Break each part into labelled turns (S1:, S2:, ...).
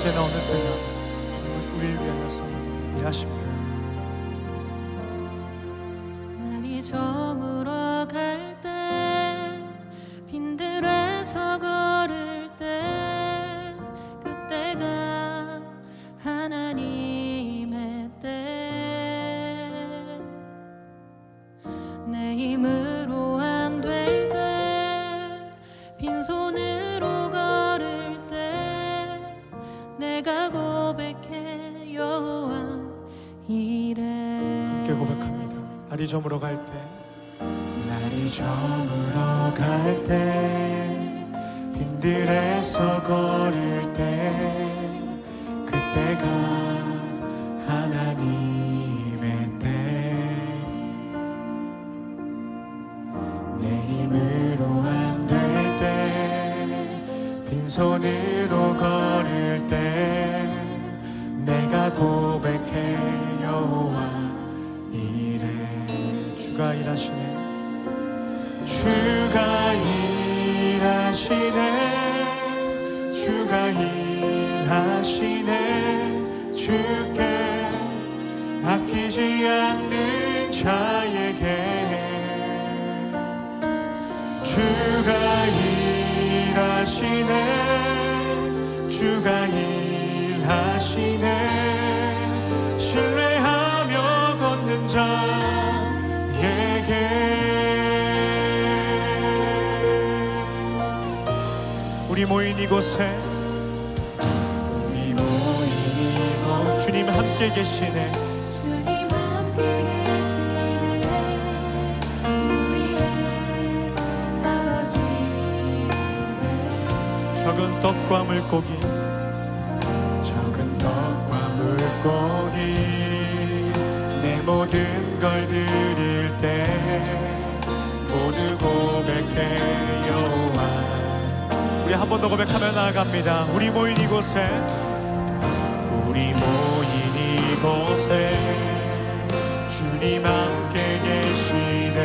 S1: 언제나 어느 때나 주님은 우리를 위하여서 일하십니다.
S2: 날이 저물어 갈 때, 빈들에서 걸을 때, 그때가 하나님의 때. 내 힘으로 안 될 때, 빈손으로 걸을 때, 내가 고백해 여호와 이래.
S1: 함께 고백합니다. 날이 저물어 갈 때,
S3: 날이 저물어 갈 때, 빈들에서 걸을 때, 그때가 하나님의 때. 내 힘으로 안 될 때, 빈손으로 걸을 때, 내가 고백해 여호와 이래.
S1: 주가 일하시네.
S3: 주가 일하시네, 주가 일하시네. 주께 아끼지 않는 자에게 주가 일하시네, 주가 일하시네. 신뢰하며 걷는 자에게.
S1: 우리 모인 이곳에 주님 함께 계시네.
S2: 주님 함께 계시네. 우리의 아버지네.
S1: 적은 떡과 물고기,
S3: 적은 떡과 물고기, 내 모든 걸 드릴 때 모두 고백해 여호와.
S1: 우리 한 번 더 고백하며 나아갑니다. 우리 모인 이곳에,
S3: 우리 모인 이곳에 주님 함께 계시네.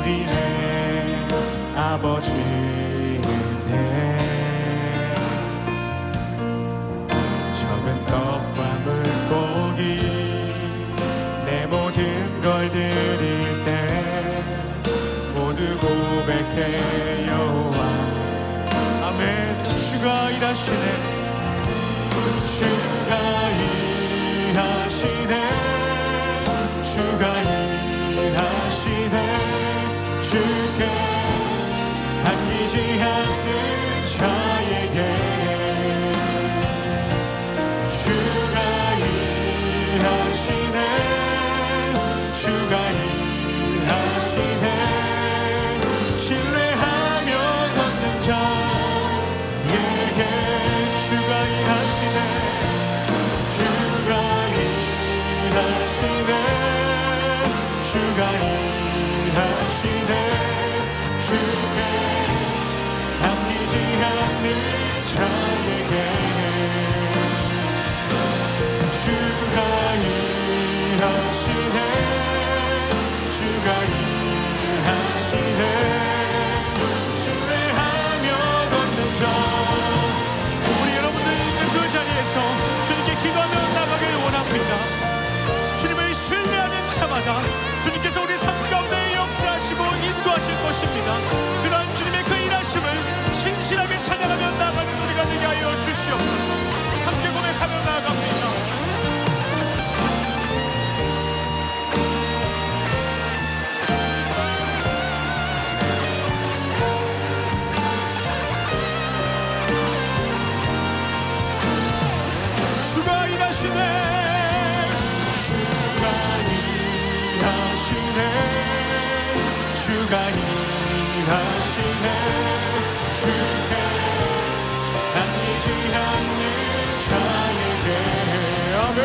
S3: 우리네 아버지네. 적은 떡과 물고기, 내 모든 걸 드릴 때 모두 고백해 여호와.
S1: 아멘. 주가 일하시네.
S3: 주가 일하시네, 주가 일하시네. 주께 아끼지 않는 자에게 주가 일하시네, 주가 일하시네. 신뢰하며 걷는 자에게 주가 일하시네, 주가 일하시네, 주가 일하시네. 주께 아끼지 않는 자에게 주가 일하시네, 주가 일하시네. 신뢰하며 걷는 자.
S1: 우리 여러분들 있는 그 자리에서 주님께 기도하며 나가길 원합니다. 주님을 신뢰하는 자마다 주님께서 우리 삶 가운데 역사하시고 인도하실 것입니다. 그러한 주님의 그 일하심을 신실하게 찬양하며 나가는 우리가 되게 하여 주시옵소서. 함께 고백하며 나아갑니다. 주가 일하시네,
S3: 주가 일하시네, 주가 일하시네. 주께 아끼지 않는 자에게 아멘.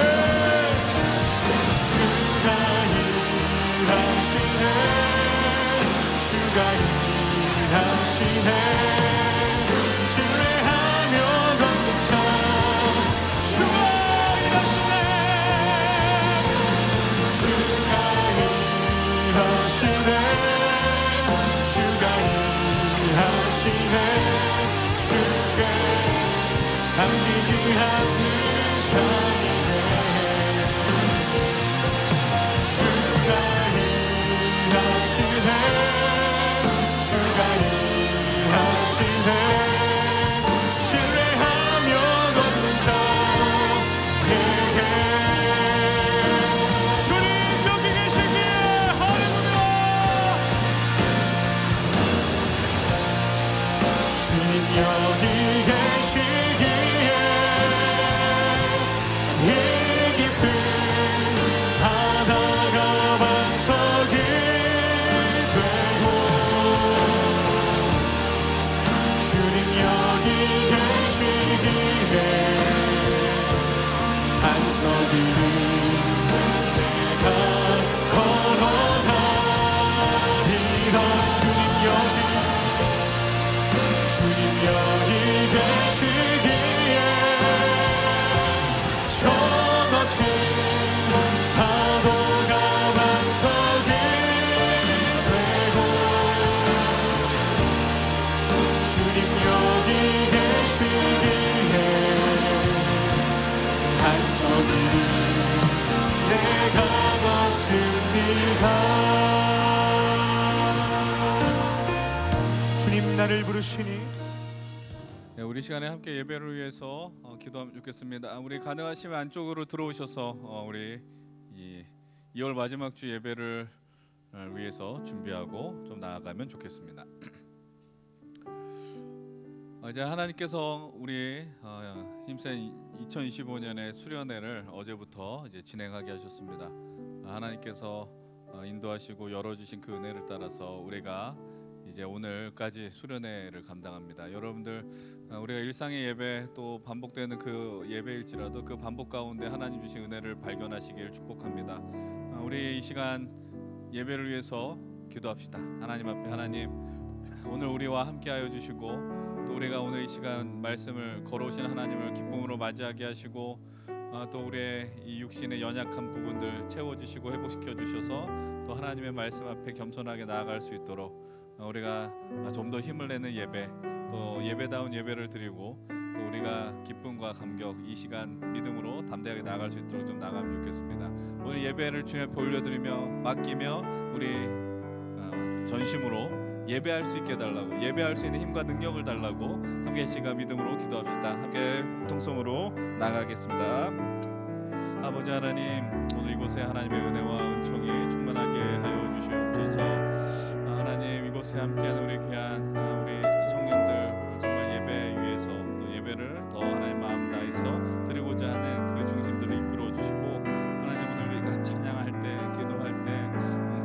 S3: 주가 일하시네, 주가 일하시네. 신뢰하며 걷는 자. 주가 일하시네, 주가 일하시네, 주가 일하시네. 주께 당기지 않는 자이네 주가 일하시네 주가 일하시네 신뢰하며 걷는 자에게
S1: 주님 여기 계시기에 할렐루야.
S3: 주님 여기 계시기에 이 깊은 바다가 반석이 되고 주님 여기 계시기에 반석 위로 내가 걸어가리라 주님 여기 계시기에 저 거친 파도가 반석이 되고 주님 여기 계시기에 반석 위로 내가 걷습니다
S1: 주님 나를 부르시니
S4: 네, 우리 시간에 함께 예배를 위해서 기도하면 좋겠습니다. 우리 가능하시면 안쪽으로 들어오셔서 우리 이 2월 마지막 주 예배를 위해서 준비하고 좀 나아가면 좋겠습니다. 이제 하나님께서 우리 힘센 2025년의 수련회를 어제부터 이제 진행하게 하셨습니다. 하나님께서 인도하시고 열어주신 그 은혜를 따라서 우리가 이제 오늘까지 수련회를 감당합니다. 여러분들 우리가 일상의 예배 또 반복되는 그 예배일지라도 그 반복 가운데 하나님 주신 은혜를 발견하시길 축복합니다. 우리 이 시간 예배를 위해서 기도합시다. 하나님 앞에 하나님 오늘 우리와 함께하여 주시고 또 우리가 오늘 이 시간 말씀을 걸어오신 하나님을 기쁨으로 맞이하게 하시고 또 우리의 이 육신의 연약한 부분들 채워주시고 회복시켜 주셔서 또 하나님의 말씀 앞에 겸손하게 나아갈 수 있도록 우리가 좀 더 힘을 내는 예배 또 예배다운 예배를 드리고 또 우리가 기쁨과 감격 이 시간 믿음으로 담대하게 나아갈 수 있도록 좀 나가면 좋겠습니다. 오늘 예배를 주님 앞에 올려드리며 맡기며 우리 전심으로 예배할 수 있게 달라고 예배할 수 있는 힘과 능력을 달라고 함께 시간 믿음으로 기도합시다. 함께 통성으로 나가겠습니다. 아버지 하나님 오늘 이곳에 하나님의 은혜와 은총이 충만하게 하여 주시옵소서. 하나님 이곳에 함께하는 우리 귀한 우리 청년들 정말 예배 위해서 또 예배를 더 하나님 마음 다해서 드리고자 하는 그 중심들을 이끌어 주시고 하나님 오늘 우리가 찬양할 때 기도할 때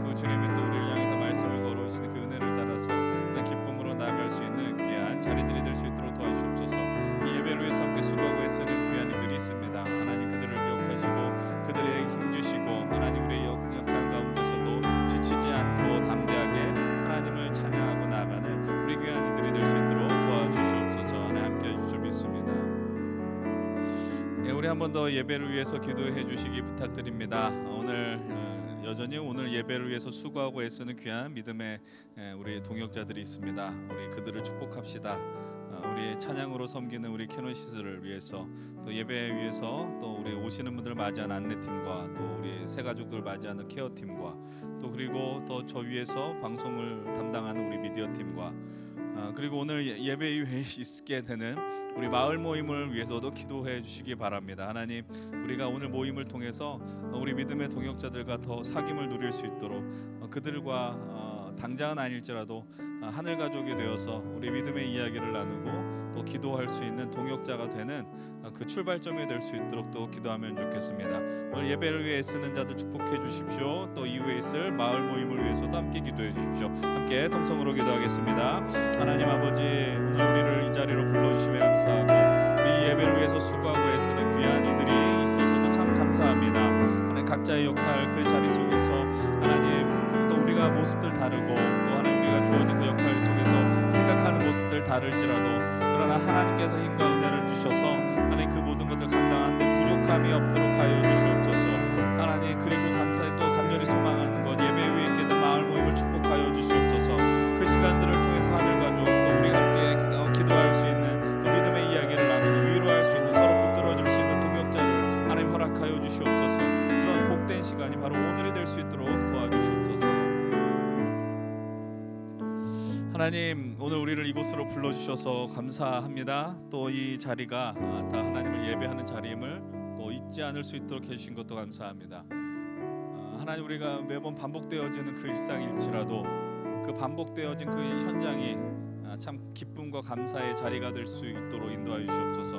S4: 그 주님이 또 우리를 향해서 말씀을 걸어오시는 그 은혜를 따라서 기쁨으로 나아갈 수 있는 귀한 자리들이 될 수 있도록 도와주시옵소서. 이 예배를 위해서 함께 수고하고 애쓰는 귀한 이들이 있습니다. 하나님 그들을 기억하시고 그들에게 힘주시고 하나님 우리의 역한 가운데서도 지치지 않고 담대하게 하나님을 찬양하고 나아가는 우리 귀한 이들이 될 수 있도록 도와주시옵소서. 하나님 함께해 주시옵 믿습니다. 우리 한 번 더 예배를 위해서 기도해 주시기 부탁드립니다. 오늘 여전히 오늘 예배를 위해서 수고하고 애쓰는 귀한 믿음의 우리 동역자들이 있습니다. 우리 그들을 축복합시다. 우리 찬양으로 섬기는 우리 캐노시스를 위해서 또 예배 위해서 또 우리 오시는 분들 맞이하는 안내팀과 또 우리 새 가족들 맞이하는 케어팀과 또 그리고 또 저 위에서 방송을 담당하는 우리 미디어팀과 그리고 오늘 예배 위에 있게 되는 우리 마을 모임을 위해서도 기도해 주시기 바랍니다. 하나님 우리가 오늘 모임을 통해서 우리 믿음의 동역자들과 더 사귐을 누릴 수 있도록 그들과 당장은 아닐지라도 하늘 가족이 되어서 우리 믿음의 이야기를 나누고 또 기도할 수 있는 동역자가 되는 그 출발점이 될 수 있도록 또 기도하면 좋겠습니다. 오늘 예배를 위해 쓰는 자들 축복해 주십시오. 또 이후에 있을 마을 모임을 위해서도 함께 기도해 주십시오. 함께 통성으로 기도하겠습니다. 하나님 아버지 오늘 우리를 이 자리로 불러주심에 감사하고 이 예배를 위해서 수고하고 애쓰는 귀한 이들이 있어서도 참 감사합니다. 하나님 각자의 역할 그 자리 속에서 하나님 또 우리가 모습들 다르고 또 하나님 우리가 주어진 그 역할 속에서 생각하는 모습들 다를지라도 그러나 하나님께서 힘과 은혜를 주셔서 하나님 그 모든 것들 감당하는데 부족함이 없도록 하여 주시옵소서. 하나님 그리고 감사히 또 간절히 소망하는 것 예배 위에 있게 된 마을 모임을 축복하여 주시옵소서. 그 시간들을 통해서 하늘 가족 또 우리 함께 기도할 수 있는 또 믿음의 이야기를 나누고 위로할 수 하나님, 오늘 우리를 이곳으로 불러주셔서 감사합니다. 또 이 자리가 다 하나님을 예배하는 자리임을 또 잊지 않을 수 있도록 해주신 것도 감사합니다. 하나님, 우리가 매번 반복되어지는 그 일상일지라도 그 반복되어진 그 현장이 참 기쁨과 감사의 자리가 될 수 있도록 인도하여 주시옵소서.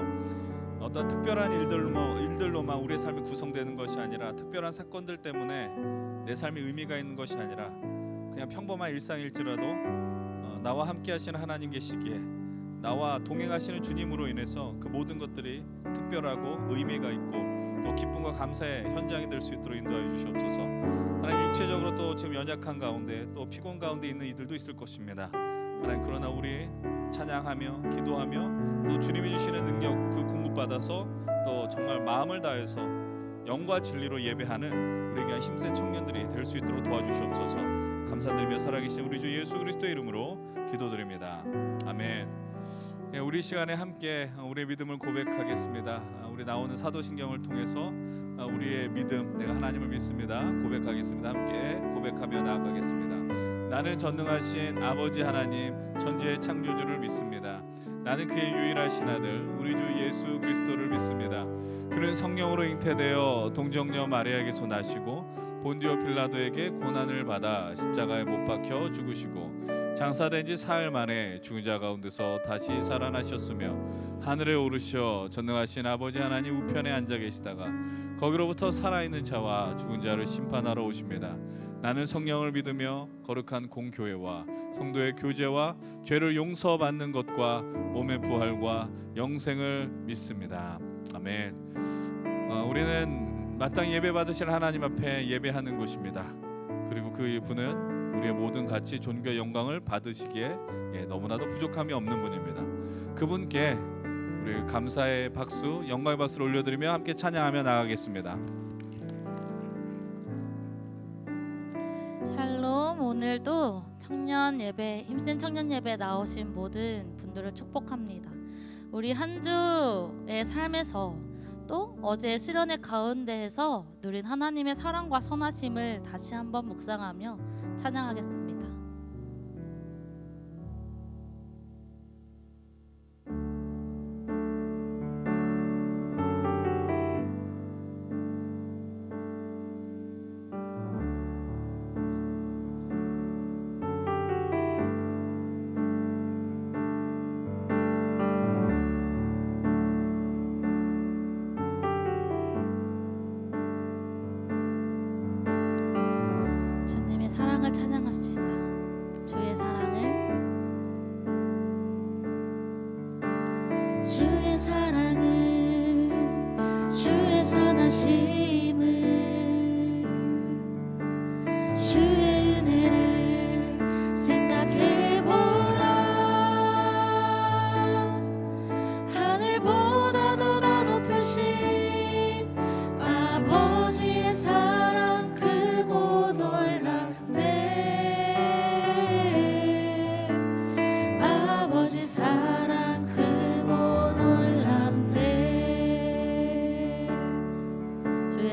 S4: 어떤 특별한 일들로만 우리의 삶이 구성되는 것이 아니라, 특별한 사건들 때문에 내 삶에 의미가 있는 것이 아니라, 그냥 평범한 일상일지라도 나와 함께 하시는 하나님 계시기에, 나와 동행하시는 주님으로 인해서 그 모든 것들이 특별하고 의미가 있고 또 기쁨과 감사의 현장이 될 수 있도록 인도하여 주시옵소서. 하나님, 육체적으로 또 지금 연약한 가운데 또 피곤 가운데 있는 이들도 있을 것입니다. 하나님, 그러나 우리 찬양하며 기도하며 또 주님이 주시는 능력 그 공급받아서 또 정말 마음을 다해서 영과 진리로 예배하는 우리 귀한 힘센 청년들이 될 수 있도록 도와주시옵소서. 감사드리며 살아계신 우리 주 예수 그리스도의 이름으로 기도드립니다. 아멘. 우리 시간에 함께 우리의 믿음을 고백하겠습니다. 우리 나오는 사도신경을 통해서 우리의 믿음, 내가 하나님을 믿습니다, 고백하겠습니다. 함께 고백하며 나아가겠습니다. 나는 전능하신 아버지 하나님, 천지의 창조주를 믿습니다. 나는 그의 유일하신 아들 우리 주 예수 그리스도를 믿습니다. 그는 성령으로 잉태되어 동정녀 마리아에게서 나시고 본디오 빌라도에게 고난을 받아 십자가에 못 박혀 죽으시고 장사된 지 사흘 만에 죽은 자 가운데서 다시 살아나셨으며 하늘에 오르셔 전능하신 아버지 하나님 우편에 앉아 계시다가 거기로부터 살아있는 자와 죽은 자를 심판하러 오십니다. 나는 성령을 믿으며 거룩한 공교회와 성도의 교제와 죄를 용서받는 것과 몸의 부활과 영생을 믿습니다. 아멘. 우리는 마땅히 예배 받으실 하나님 앞에 예배하는 곳입니다. 그리고 그 분은 우리의 모든 가치, 존귀와 영광을 받으시기에 너무나도 부족함이 없는 분입니다. 그분께 우리 감사의 박수, 영광의 박수를 올려드리며 함께 찬양하며 나가겠습니다.
S5: 샬롬. 오늘도 청년 예배, 힘센 청년 예배 나오신 모든 분들을 축복합니다. 우리 한 주의 삶에서 또 어제의 수련의 가운데에서 누린 하나님의 사랑과 선하심을 다시 한번 묵상하며 찬양하겠습니다. 주님의 사랑을 찬양합시다. 주의 사랑을,
S2: 주의 사랑을, 주의 선하심을, 주의 은혜를 생각해보라. 하늘보다도 더 높으신 아버지의 사랑 크고 놀랍네. 아버지 사랑 크고 놀랍네.
S5: 주의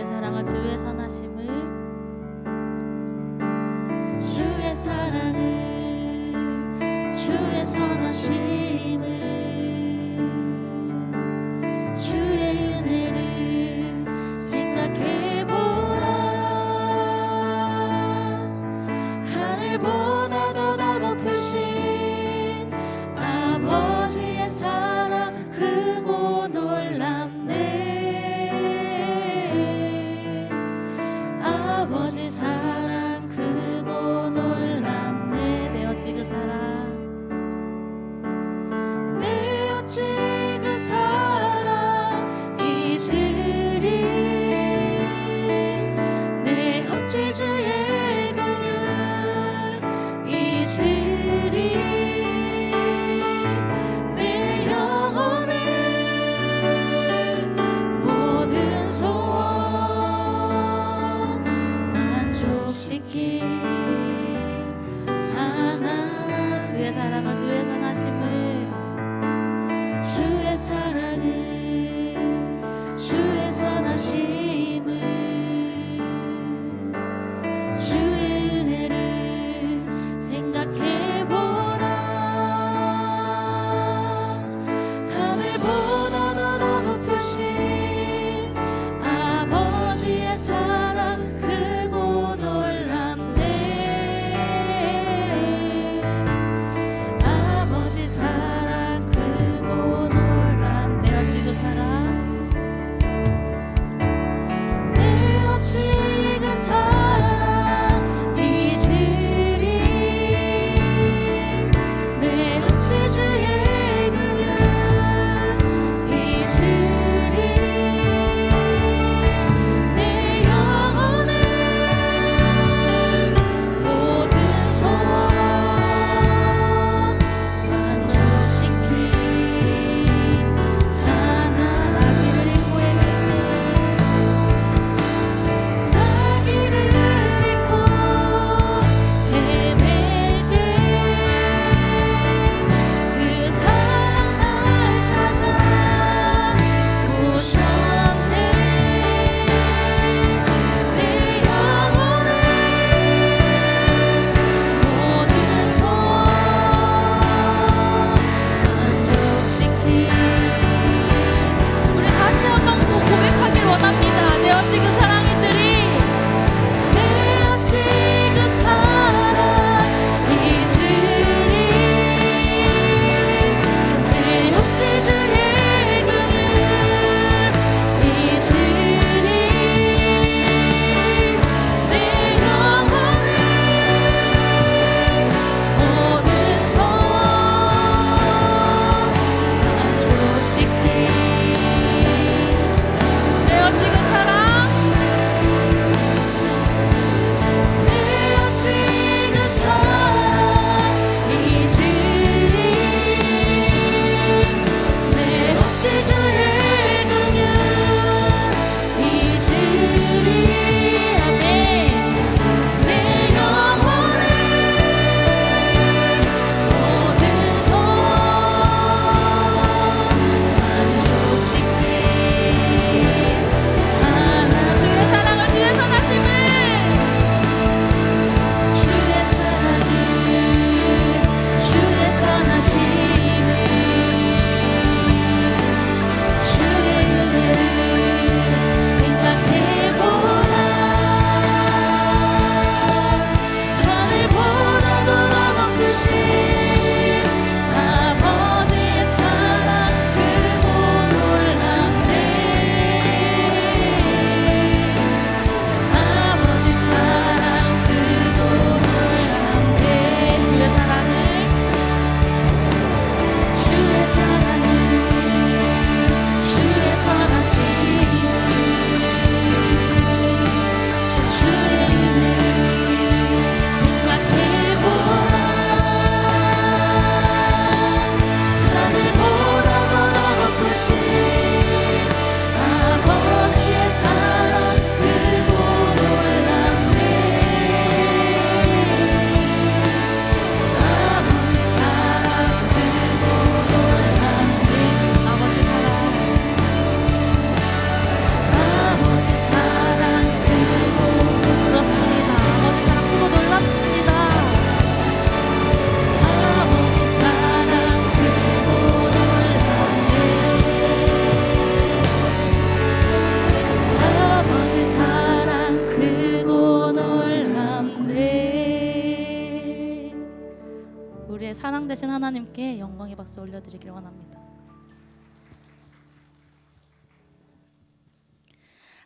S5: 되신 하나님께 영광의 박수 올려드리길 원합니다.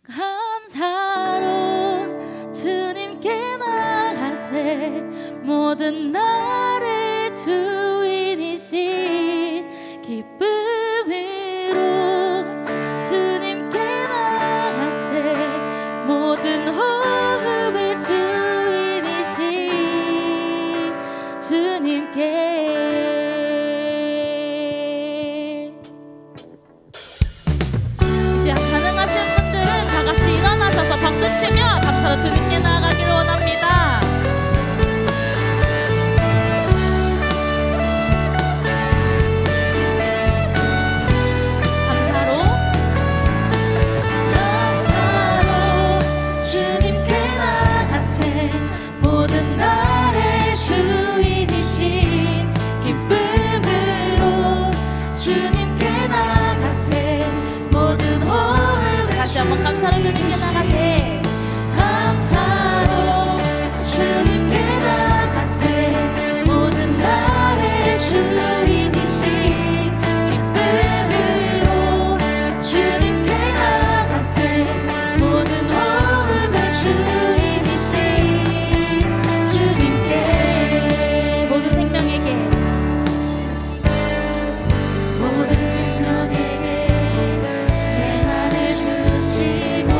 S5: 감사로 주님께 나가세 모든 날의 주인이신 기쁨으로 주님께 나가세 모든 호흡의 주인이신 주님께 이제 가능하신 분들은 다 같이 일어나셔서 박수치며 감사로 주님께 나아가기를 원합니다.
S2: 감사로 주님께 나가세 모든 날의 주인이신 기쁨으로 주님께 나가세 모든 호흡의
S5: 다시 한번 감사로 주님께 나가세
S2: 감사로 주님께 나가세 모든 날의 주인이신 기쁨으로 주님께 나가세 모든 호흡의 주인이신 주님께
S5: 모든 생명에게
S2: 모든 생명에게 생활을 주시고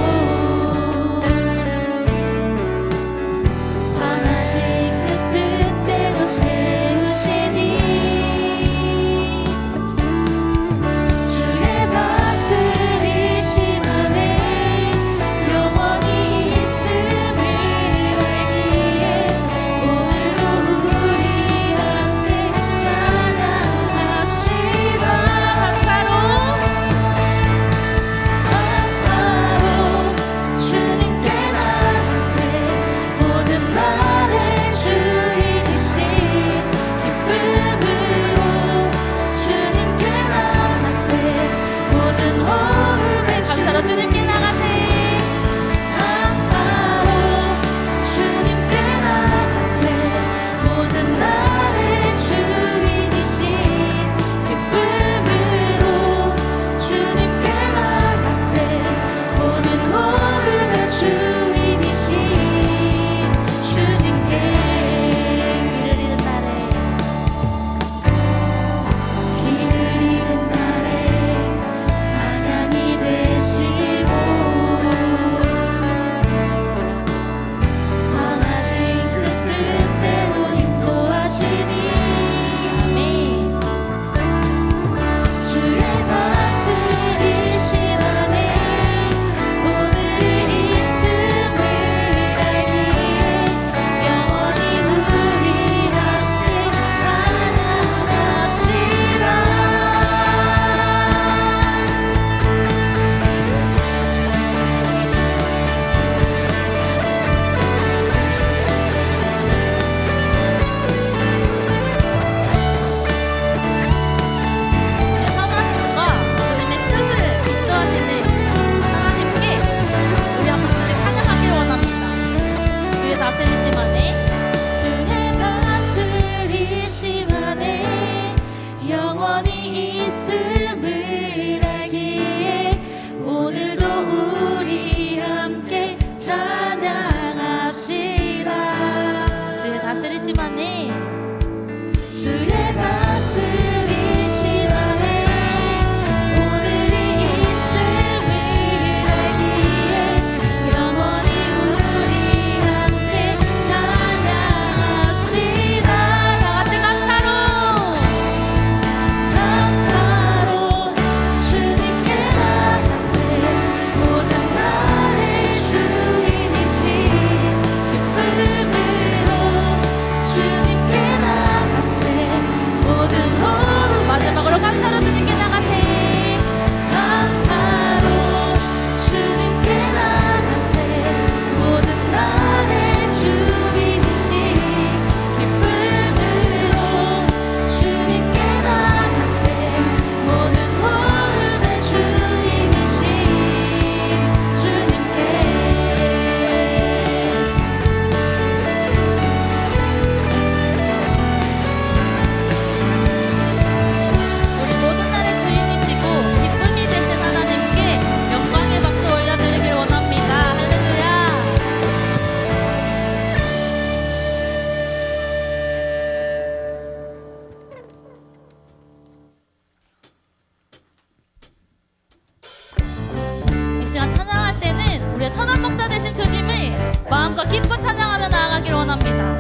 S5: 우리 선한 목자 되신 주님이 마음껏 기뻐 찬양하며 나아가길 원합니다.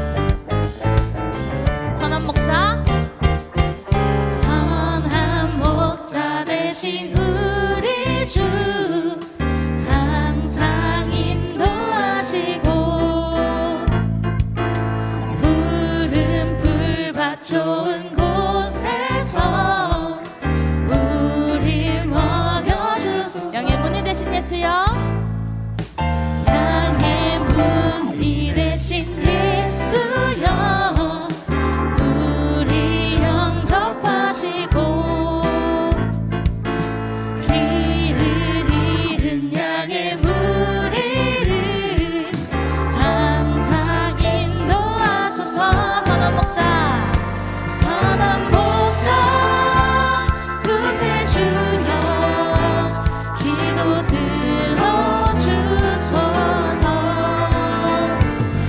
S5: 선한 목자,
S2: 선한 목자 되신 우리 주 항상 인도하시고 푸른 풀밭 좋은 곳에서 우리 먹여주소서.
S5: 양의 문이 되신 예수여,
S2: 양의 문이 되신 예수여 우리 영접하시고 길을 잃은 양의 무리를 항상 인도하소서.
S5: 선한 목자,
S2: 선한 목자 구세주여 기도 들어주소서.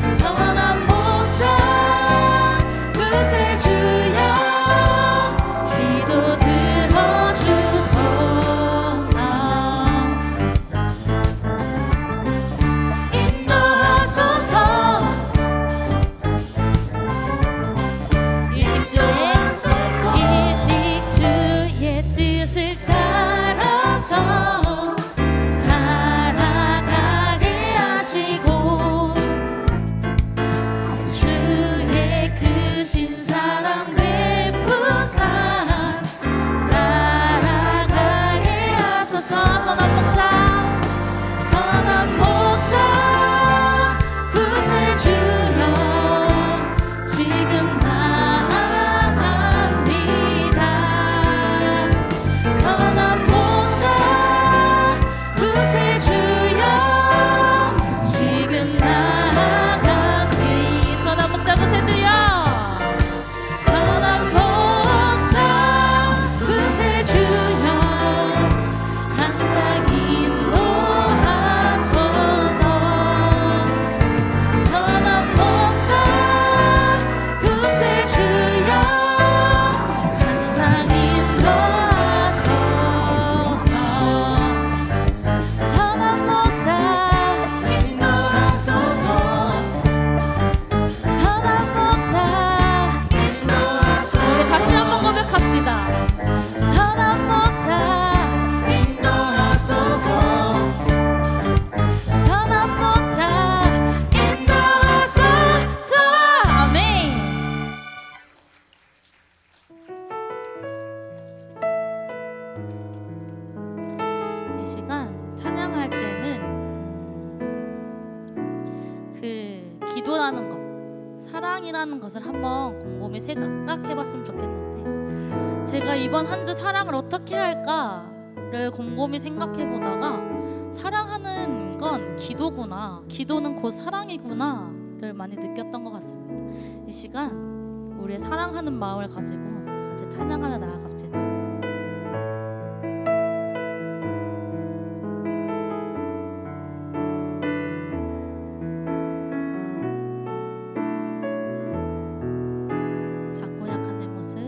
S2: 선한 목자 구세주여 기도 들어주소서. 인도하소서. 일찍 주의 뜻을 따라서 살아가게 하시고 주의 크신 사랑 베푸사 따라가게 하소서.
S5: 선한 목자,
S2: 선한 목자 구세주여 지금 나아갑니다. 선한 목자 구세주여 지금 나아갑니다.
S5: 선한 목자 구세주여,
S2: 선한 목자 구세주여 항상 인도하소서. 선한 목자 구세주여 항상 인도하소서.
S5: 선한 목자,
S2: 인도하소서.
S5: 선한 목자. 우리 다시 한번 고백합시다. 선한 목자,
S2: 인도하소서.
S5: 선한 목자,
S2: 인도하소서.
S5: 아멘. 이 시간 찬양할 때는 그 기도라는 것, 사랑이라는 것을 한번 곰곰이 생각해봤으면 좋겠는데, 제가 이번 한 주 사랑을 어떻게 할까를 곰곰이 생각해보다가 사랑하는 건 기도구나, 기도는 곧 사랑이구나를 많이 느꼈던 것 같습니다. 이 시간 우리의 사랑하는 마음을 가지고 같이 찬양하며 나아갑시다. 작고 약한 내 모습,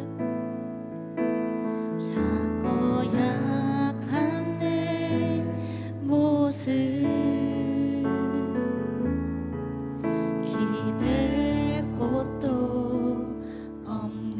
S2: 작고 약한 내 모습 기댈 곳도 없는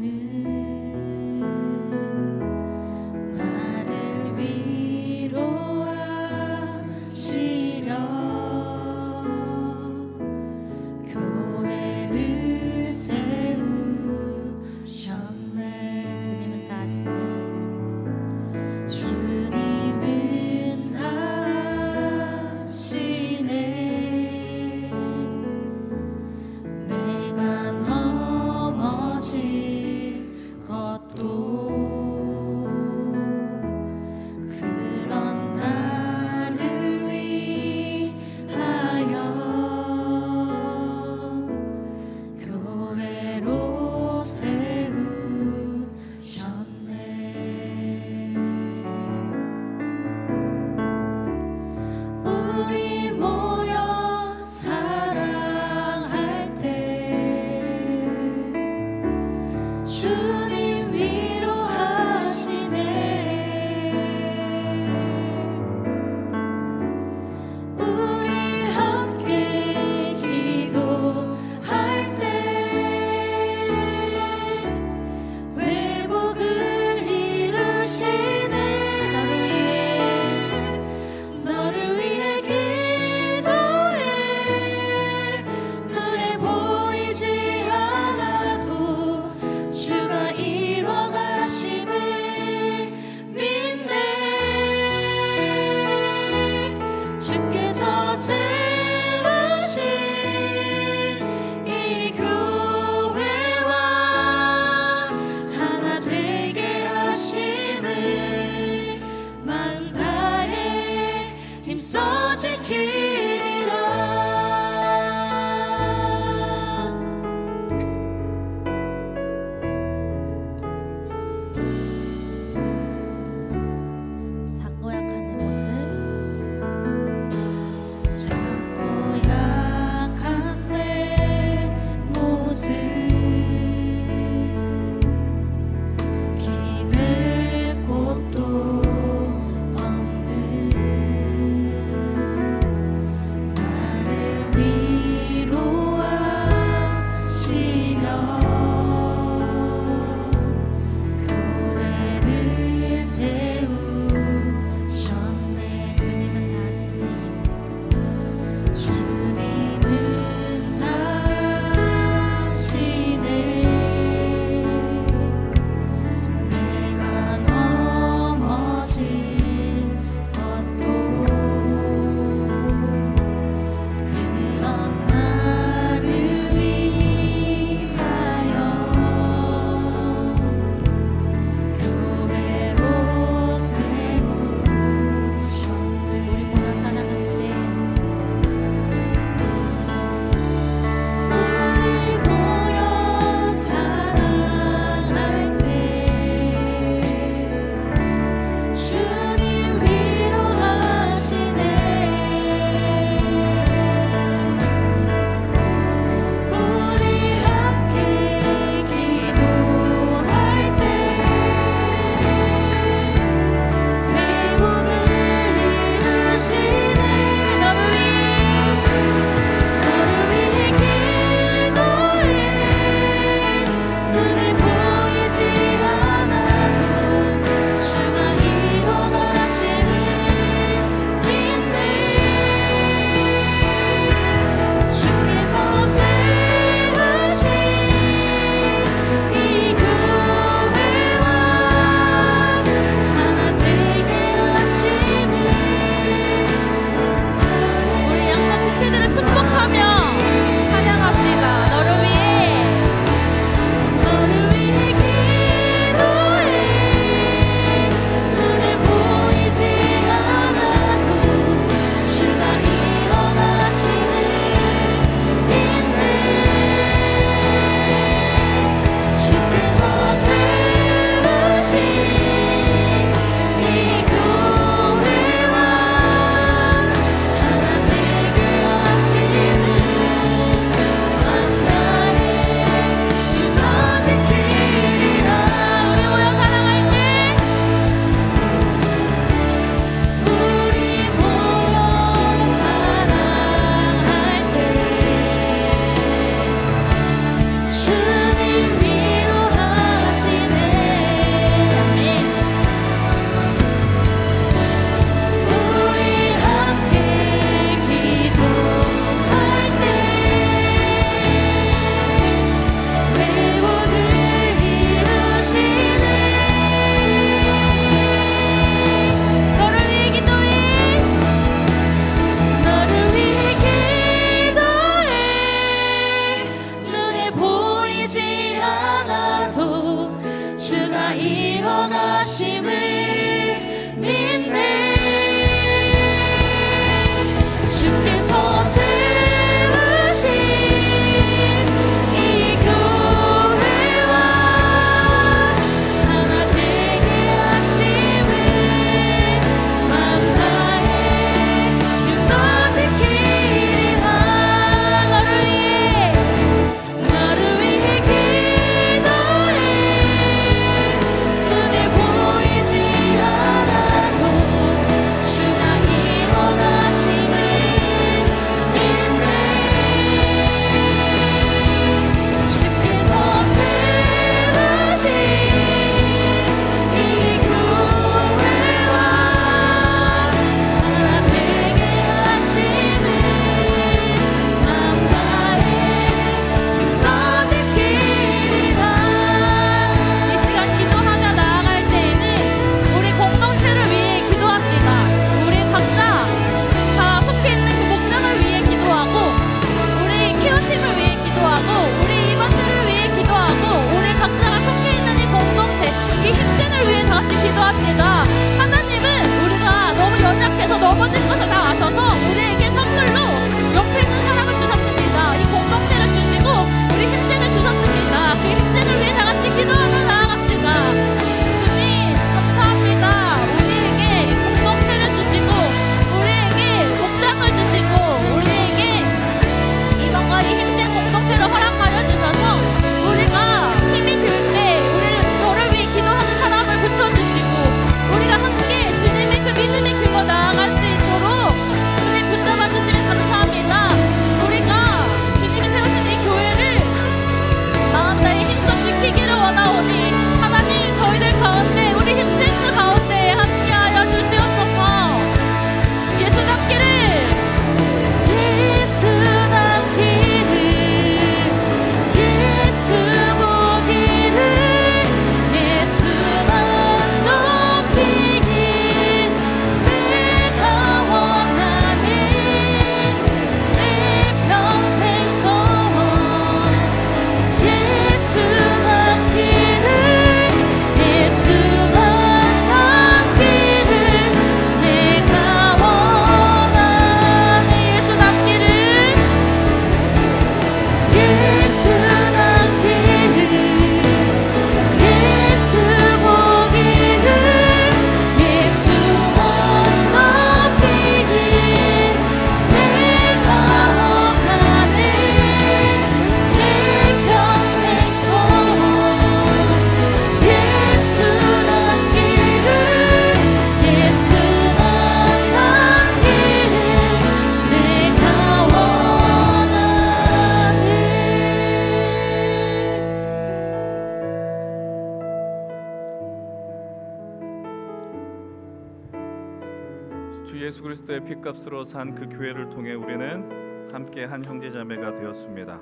S4: 주 예수 그리스도의 핏값으로 산 그 교회를 통해 우리는 함께 한 형제자매가 되었습니다.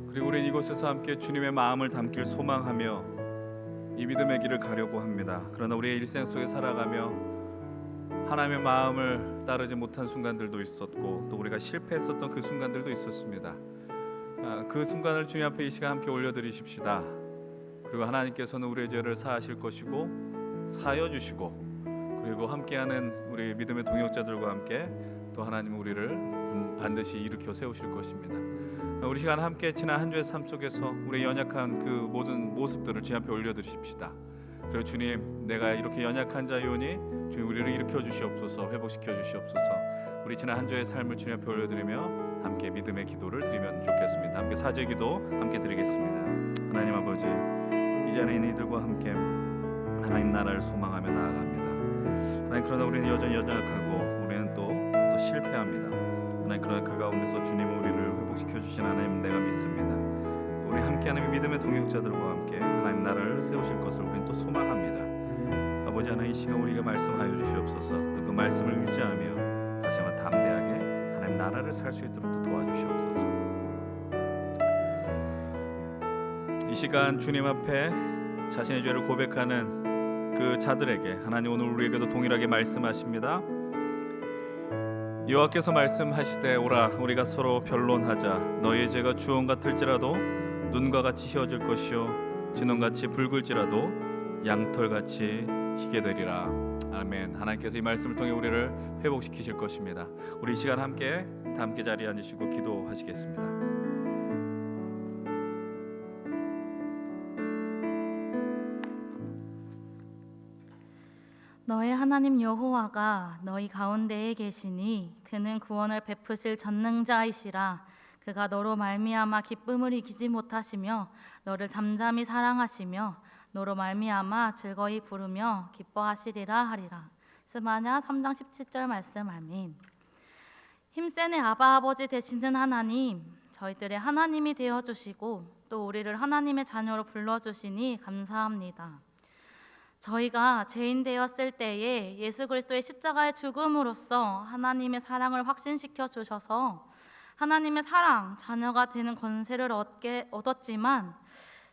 S4: 그리고 우리는 이곳에서 함께 주님의 마음을 담길 소망하며 이 믿음의 길을 가려고 합니다. 그러나 우리의 일생 속에 살아가며 하나님의 마음을 따르지 못한 순간들도 있었고 또 우리가 실패했었던 그 순간들도 있었습니다. 그 순간을 주님 앞에 이 시간 함께 올려드리십시다. 그리고 하나님께서는 우리의 죄를 사하실 것이고 사여 주시고 그리고 함께하는 우리 믿음의 동역자들과 함께 또 하나님은 우리를 반드시 일으켜 세우실 것입니다. 우리 시간 함께 지난 한 주의 삶 속에서 우리의 연약한 그 모든 모습들을 주님 앞에 올려드리십시다. 그리고 주님, 내가 이렇게 연약한 자이오니 주님 우리를 일으켜 주시옵소서, 회복시켜 주시옵소서. 우리 지난 한 주의 삶을 주님 앞에 올려드리며 함께 믿음의 기도를 드리면 좋겠습니다. 함께 사죄 기도 함께 드리겠습니다. 하나님 아버지, 이 자리에 있는 이들과 함께 하나님 나라를 소망하며 나아갑니다. 하나님, 그러나 우리는 여전히 연약하고 우리는 또 실패합니다. 하나님, 그러나 그 가운데서 주님은 우리를 회복시켜 주신 하나님 내가 믿습니다. 우리 함께하는 믿음의 동역자들과 함께 하나님 나라를 세우실 것을 우리는 또 소망합니다. 아버지 하나님, 이 시간 우리가 말씀하여 주시옵소서. 또 그 말씀을 의지하며 다시 한번 담대하게 하나님 나라를 살 수 있도록 또 도와주시옵소서. 이 시간 주님 앞에 자신의 죄를 고백하는 그 자들에게 하나님 오늘 우리에게도 동일하게 말씀하십니다. 여호와께서 말씀하시되 오라 우리가 서로 변론하자. 너희의 죄가 주홍 같을지라도 눈과 같이 희어질 것이요 진홍같이 붉을지라도 양털같이 희게 되리라. 아멘. 하나님께서 이 말씀을 통해 우리를 회복시키실 것입니다. 우리 이 시간 함께 자리에 앉으시고 기도하시겠습니다.
S5: 너의 하나님 여호와가 너희 가운데에 계시니 그는 구원을 베푸실 전능자이시라. 그가 너로 말미암아 기쁨을 이기지 못하시며 너를 잠잠히 사랑하시며 너로 말미암아 즐거이 부르며 기뻐하시리라 하리라. 스마냐 3장 17절 말씀. 아멘. 힘센 의 아바 아버지 되시는 하나님, 저희들의 하나님이 되어주시고 또 우리를 하나님의 자녀로 불러주시니 감사합니다. 저희가 죄인 되었을 때에 예수 그리스도의 십자가의 죽음으로써 하나님의 사랑을 확신시켜 주셔서 하나님의 사랑, 자녀가 되는 권세를 얻었지만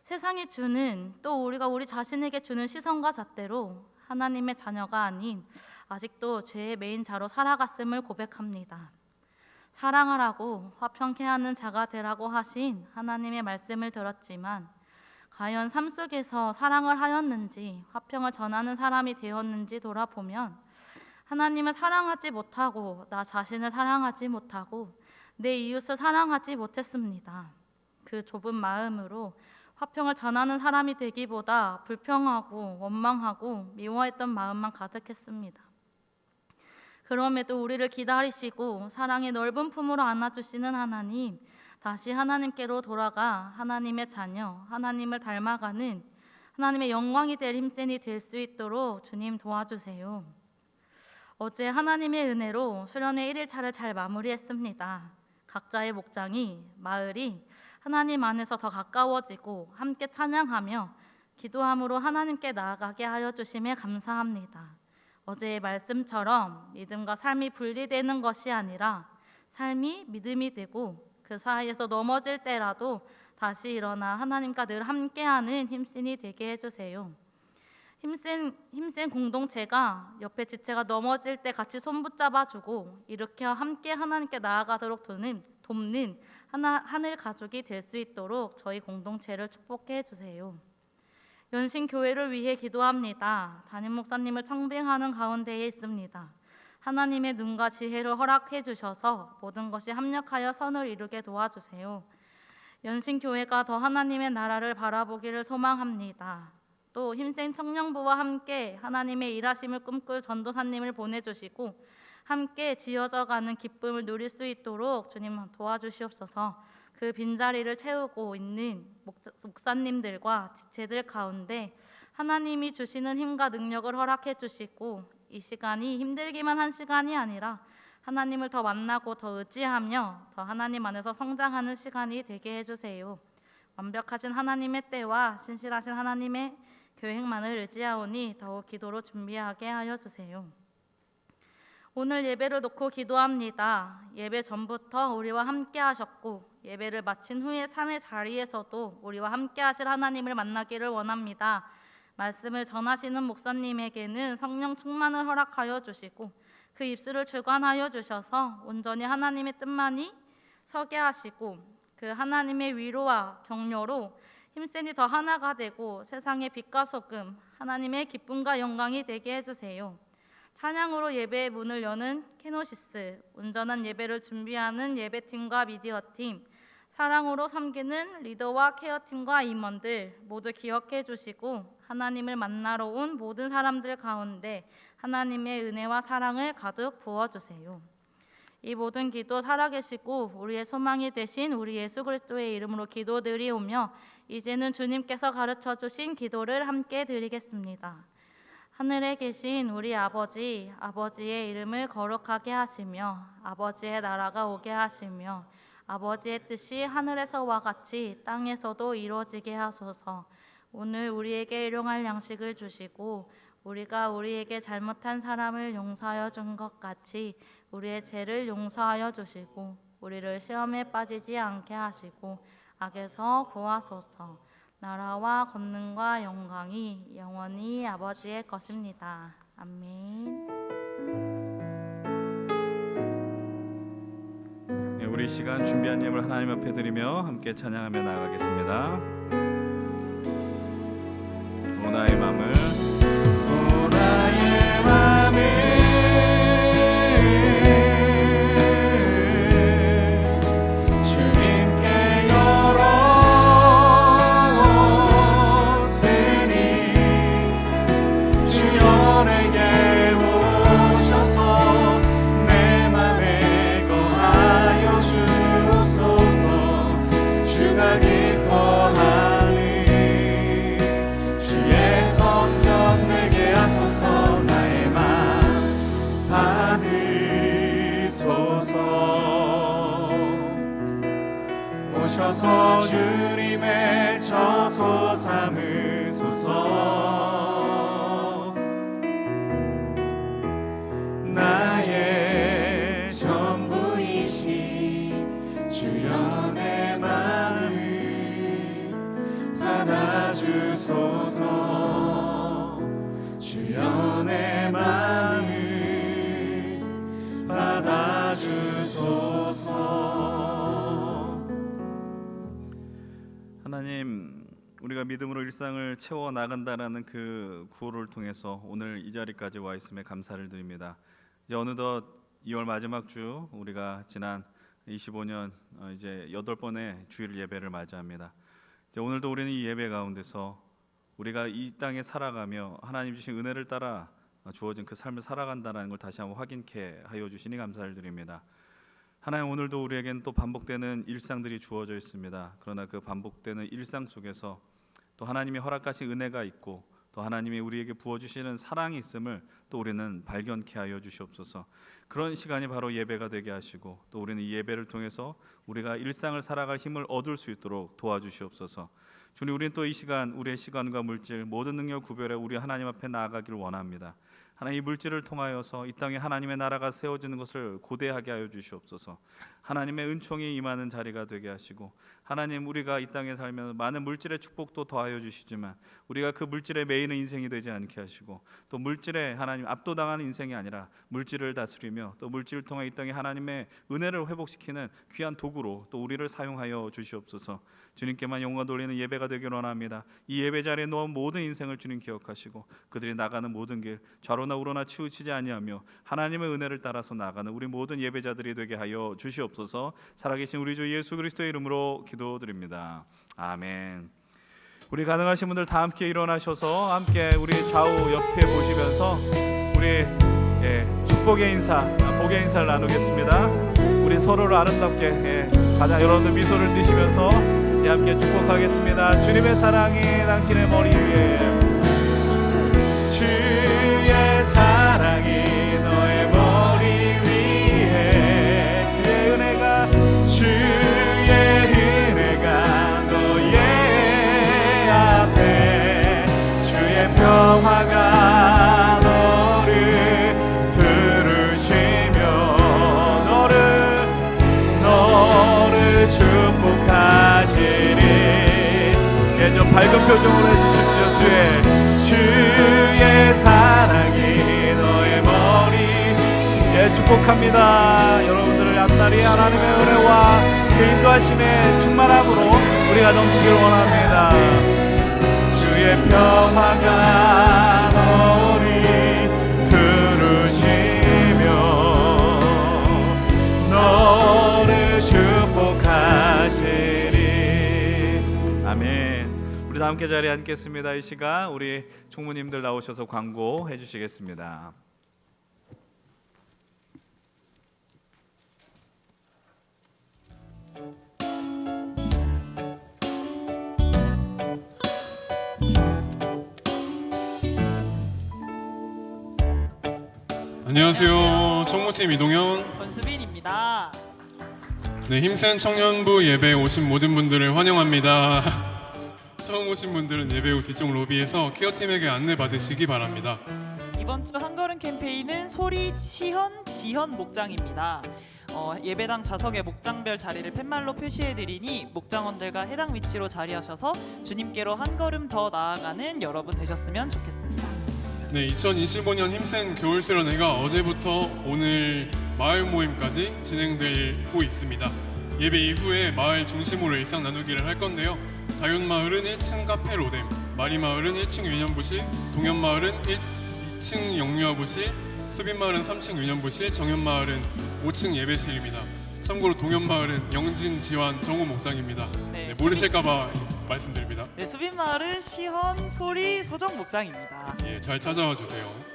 S5: 세상이 주는 또 우리가 우리 자신에게 주는 시선과 잣대로 하나님의 자녀가 아닌 아직도 죄의 매인자로 살아갔음을 고백합니다. 사랑하라고 화평케 하는 자가 되라고 하신 하나님의 말씀을 들었지만 과연 삶 속에서 사랑을 하였는지 화평을 전하는 사람이 되었는지 돌아보면 하나님을 사랑하지 못하고 나 자신을 사랑하지 못하고 내 이웃을 사랑하지 못했습니다. 그 좁은 마음으로 화평을 전하는 사람이 되기보다 불평하고 원망하고 미워했던 마음만 가득했습니다. 그럼에도 우리를 기다리시고 사랑의 넓은 품으로 안아주시는 하나님, 다시 하나님께로 돌아가 하나님의 자녀, 하나님을 닮아가는 하나님의 영광이 될 힘센이 될 수 있도록 주님 도와주세요. 어제 하나님의 은혜로 수련회 1일차를 잘 마무리했습니다. 각자의 목장이, 마을이 하나님 안에서 더 가까워지고 함께 찬양하며 기도함으로 하나님께 나아가게 하여 주심에 감사합니다. 어제의 말씀처럼 믿음과 삶이 분리되는 것이 아니라 삶이 믿음이 되고 그 사이에서 넘어질 때라도 다시 일어나 하나님과 늘 함께하는 힘센이 되게 해주세요. 힘센 공동체가 옆에 지체가 넘어질 때 같이 손 붙잡아주고 이렇게 함께 하나님께 나아가도록 돕는 하늘 가족이 될 수 있도록 저희 공동체를 축복해 주세요. 연신교회를 위해 기도합니다. 담임 목사님을 청빙하는 가운데에 있습니다. 하나님의 눈과 지혜를 허락해 주셔서 모든 것이 합력하여 선을 이루게 도와주세요. 연신교회가 더 하나님의 나라를 바라보기를 소망합니다. 또 힘센 청년부와 함께 하나님의 일하심을 꿈꿀 전도사님을 보내주시고 함께 지어져가는 기쁨을 누릴 수 있도록 주님 도와주시옵소서. 그 빈자리를 채우고 있는 목사님들과 지체들 가운데 하나님이 주시는 힘과 능력을 허락해 주시고 이 시간이 힘들기만 한 시간이 아니라 하나님을 더 만나고 더 의지하며 더 하나님 안에서 성장하는 시간이 되게 해주세요. 완벽하신 하나님의 때와 신실하신 하나님의 계획만을 의지하오니 더욱 기도로 준비하게 하여 주세요. 오늘 예배를 놓고 기도합니다. 예배 전부터 우리와 함께 하셨고 예배를 마친 후에 삶의 자리에서도 우리와 함께 하실 하나님을 만나기를 원합니다. 말씀을 전하시는 목사님에게는 성령 충만을 허락하여 주시고 그 입술을 주관하여 주셔서 온전히 하나님의 뜻만이 서게 하시고 그 하나님의 위로와 격려로 힘센이 더 하나가 되고 세상의 빛과 소금 하나님의 기쁨과 영광이 되게 해주세요. 찬양으로 예배의 문을 여는 케노시스, 온전한 예배를 준비하는 예배팀과 미디어팀, 사랑으로 섬기는 리더와 케어팀과 임원들 모두 기억해 주시고 하나님을 만나러 온 모든 사람들 가운데 하나님의 은혜와 사랑을 가득 부어주세요. 이 모든 기도 살아계시고 우리의 소망이 되신 우리 예수 그리스도의 이름으로 기도드리오며 이제는 주님께서 가르쳐 주신 기도를 함께 드리겠습니다. 하늘에 계신 우리 아버지, 아버지의 이름을 거룩하게 하시며 아버지의 나라가 오게 하시며 아버지의 뜻이 하늘에서와 같이 땅에서도 이루어지게 하소서. 오늘 우리에게 일용할 양식을 주시고 우리가 우리에게 잘못한 사람을 용서하여 준 것 같이 우리의 죄를 용서하여 주시고 우리를 시험에 빠지지 않게 하시고 악에서 구하소서. 나라와 권능과 영광이 영원히 아버지의 것입니다. 아멘.
S4: 우리 시간 준비한 예물 하나님 앞에 드리며 함께 찬양하며 나아가겠습니다. 오 나의 맘을
S3: 오 나의 맘을 주님께 열었으니 주여 내게 오셔서 내 맘에 거하여 주옵소서. 주가 기뻐하는 주의 성전 내게 하소서. 나의 맘 받으소서. 오셔서 주님의 처소 삼으소서. 나의 전부이신 주여 내 마음을 받아주소서. 주여 내 마음을 받아주소서.
S4: 하나님, 우리가 믿음으로 일상을 채워 나간다라는 그 구호를 통해서 오늘 이 자리까지 와 있음에 감사를 드립니다. 이제 어느덧 2월 마지막 주, 우리가 지난 25년 이제 8번의 주일 예배를 맞이합니다. 이제 오늘도 우리는 이 예배 가운데서 우리가 이 땅에 살아가며 하나님 주신 은혜를 따라 주어진 그 삶을 살아간다는 걸 다시 한번 확인케 하여 주시니 감사를 드립니다. 하나님, 오늘도 우리에게는 또 반복되는 일상들이 주어져 있습니다. 그러나 그 반복되는 일상 속에서 또 하나님이 허락하신 은혜가 있고 또 하나님이 우리에게 부어주시는 사랑이 있음을 또 우리는 발견케 하여 주시옵소서. 그런 시간이 바로 예배가 되게 하시고 또 우리는 이 예배를 통해서 우리가 일상을 살아갈 힘을 얻을 수 있도록 도와주시옵소서. 주님, 우리는 또 이 시간 우리의 시간과 물질 모든 능력 구별해 우리 하나님 앞에 나아가기를 원합니다. 하나님, 이 물질을 통하여서 이 땅에 하나님의 나라가 세워지는 것을 고대하게 하여 주시옵소서. 하나님의 은총이 임하는 자리가 되게 하시고 하나님, 우리가 이 땅에 살면 많은 물질의 축복도 더하여 주시지만 우리가 그 물질에 매이는 인생이 되지 않게 하시고 또 물질에 하나님 압도당하는 인생이 아니라 물질을 다스리며 또 물질을 통해 이 땅에 하나님의 은혜를 회복시키는 귀한 도구로 또 우리를 사용하여 주시옵소서. 주님께만 영광 돌리는 예배가 되기를 원합니다. 이 예배 자리에 놓은 모든 인생을 주님 기억하시고 그들이 나가는 모든 길 좌로나 우로나 치우치지 아니하며 하나님의 은혜를 따라서 나가는 우리 모든 예배자들이 되게 하여 주시옵소서. 살아계신 우리 주 예수 그리스도의 이름으로 기도드립니다. 아멘. 우리 가능하신 분들 다 함께 일어나셔서 함께 우리 좌우 옆에 보시면서 우리 축복의 인사, 복의 인사를 나누겠습니다. 우리 서로를 아름답게 가장 여러분들 미소를 띠시면서 함께 축복하겠습니다. 주님의 사랑이 당신의 머리 위에,
S3: 주의 사랑이 너의 머리 위에,
S4: 주의 은혜가
S3: 너의 앞에, 주의 평화가 너를 두르시 밝은 표정으로 해주십시오. 주의 사랑이 너의 머리 위에 축복합니다. 여러분들을 앞날이 하나님의 은혜와 그 인도하심에 충만함으로 우리가 넘치길 원합니다. 주의 평화가 너를 들으시며 너를 축복하시리.
S4: 아멘. 우리 다 함께 자리에 앉겠습니다. 이 시간 우리 총무님들 나오셔서 광고해 주시겠습니다.
S6: 안녕하세요. 총무팀 이동현.
S7: 권수빈입니다.
S6: 네, 힘센 청년부 예배에 오신 모든 분들을 환영합니다. 처음 오신 분들은 예배 후 뒤쪽 로비에서 케어팀에게 안내 받으시기 바랍니다.
S7: 이번 주 한걸음 캠페인은 소리 시현 지현 목장입니다. 예배당 좌석에 목장별 자리를 팻말로 표시해드리니 목장원들과 해당 위치로 자리하셔서 주님께로 한 걸음 더 나아가는 여러분 되셨으면 좋겠습니다.
S6: 네, 2025년 힘센 겨울 수련회가 어제부터 오늘 마을 모임까지 진행되고 있습니다. 예배 이후에 마을 중심으로 일상 나누기를 할 건데요. 다윤마을은 1층 카페 로뎀, 마리마을은 1층 유년부실, 동현마을은 2층 영유아부실, 수빈마을은 3층 유년부실, 정현마을은 5층 예배실입니다. 참고로 동현마을은 영진, 지환, 정호 목장입니다. 네, 모르실까봐 말씀드립니다.
S7: 네, 수빈마을은 시헌, 소리, 소정 목장입니다.
S6: 예, 잘 찾아와 주세요.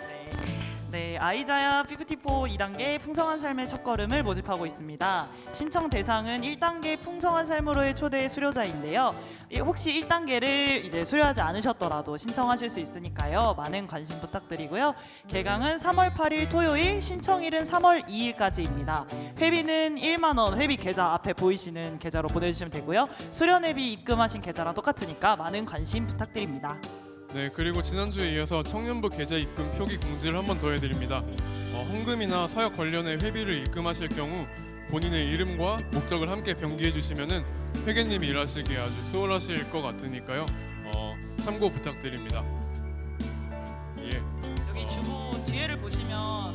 S7: 네, 아이자야 54 2단계 풍성한 삶의 첫걸음을 모집하고 있습니다. 신청 대상은 1단계 풍성한 삶으로의 초대 수료자인데요. 혹시 1단계를 이제 수료하지 않으셨더라도 신청하실 수 있으니까요. 많은 관심 부탁드리고요. 개강은 3월 8일 토요일, 신청일은 3월 2일까지입니다. 회비는 1만 원, 회비 계좌 앞에 보이시는 계좌로 보내주시면 되고요. 수련회비 입금하신 계좌랑 똑같으니까 많은 관심 부탁드립니다.
S6: 네, 그리고 지난주에 이어서 청년부 계좌 입금 표기 공지를 한 번 더 해드립니다. 헌금이나 사역 관련의 회비를 입금하실 경우 본인의 이름과 목적을 함께 병기해 주시면은 회계님이 일하시기에 아주 수월하실 것 같으니까요. 참고 부탁드립니다. 예.
S7: 여기 주보 뒤에를 보시면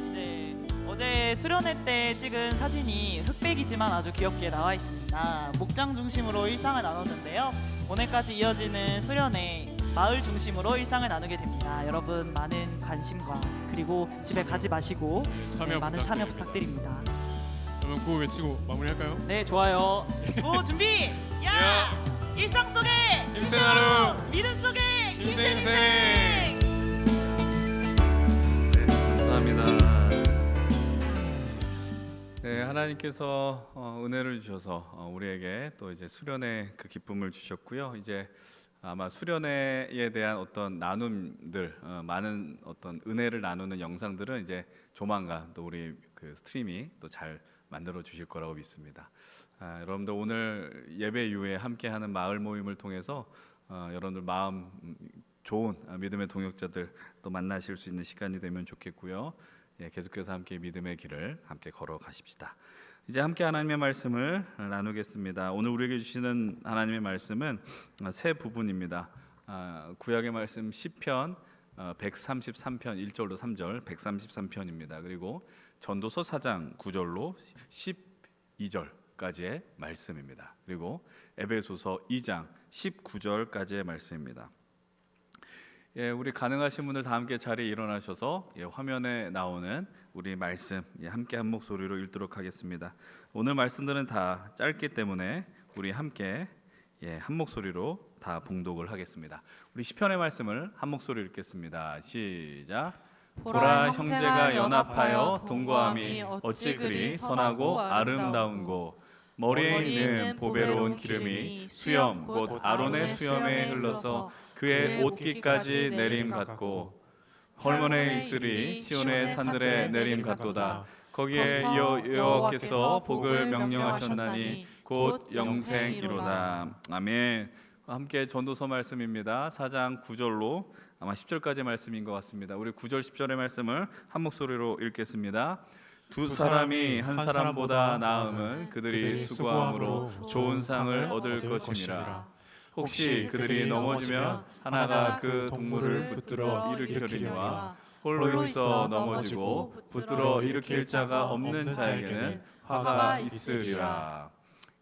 S7: 이제 어제 수련회 때 찍은 사진이 흑백이지만 아주 귀엽게 나와 있습니다. 목장 중심으로 일상을 나눴는데요. 오늘까지 이어지는 수련회 마을 중심으로 일상을 나누게 됩니다. 여러분 많은 관심과 그리고 집에 가지 마시고
S6: 참여
S7: 많은
S6: 부탁드립니다.
S7: 참여 부탁드립니다.
S6: 그러면 구호 외치고 마무리할까요?
S7: 네, 좋아요. 구 준비. 야! 일상 속에
S6: 힘센 하루!
S7: 믿음 속에
S6: 인생
S7: 인생.
S4: 네, 감사합니다. 네, 하나님께서 은혜를 주셔서 우리에게 또 이제 수련의 그 기쁨을 주셨고요. 이제 아마 수련회에 대한 어떤 나눔들, 많은 어떤 은혜를 나누는 영상들은 이제 조만간 또 우리 그 스트림이 또 잘 만들어 주실 거라고 믿습니다. 여러분들 오늘 예배 이후에 함께하는 마을 모임을 통해서 여러분들 마음 좋은 믿음의 동역자들 또 만나실 수 있는 시간이 되면 좋겠고요. 예, 계속해서 함께 믿음의 길을 함께 걸어가십시다. 이제 함께 하나님의 말씀을 나누겠습니다. 오늘 우리에게 주시는 하나님의 말씀은 세 부분입니다. 구약의 말씀 시편 133편 1절로 3절 133편입니다. 그리고 전도서 4장 9절로 12절까지의 말씀입니다. 그리고 에베소서 2장 19절까지의 말씀입니다. 예, 우리 가능하신 분들 다 함께 자리에 일어나셔서 화면에 나오는 우리 말씀 함께 한 목소리로 읽도록 하겠습니다. 오늘 말씀들은 다 짧기 때문에 우리 함께 한 목소리로 다 봉독을 하겠습니다. 우리 시편의 말씀을 한 목소리로 읽겠습니다. 시작. 보라 형제가 연합하여 동거함이 어찌 그리 선하고 아름다운고 머리에 있는 보배로운 기름이 수염 곧 아론의 수염에 흘러서 그의 옷깃까지 내림 같고 헐몬의 이슬이 시온의 산들에 내림 같도다. 거기에 여호와께서 복을 명령하셨나니 곧 영생이로다. 아멘. 함께 전도서 말씀입니다. 4장 9절로 아마 10절까지 말씀인 것 같습니다. 우리 9절 10절의 말씀을 한 목소리로 읽겠습니다. 두 사람이 한 사람보다 나음은 그들이 수고함으로 좋은 상을 얻을 것이니라.
S3: 혹시 그들이 넘어지면 하나가 그 동물을 붙들어 일으키려니와 홀로 있어 넘어지고 붙들어 일으킬 자가 없는 자에게는 화가 있으리라.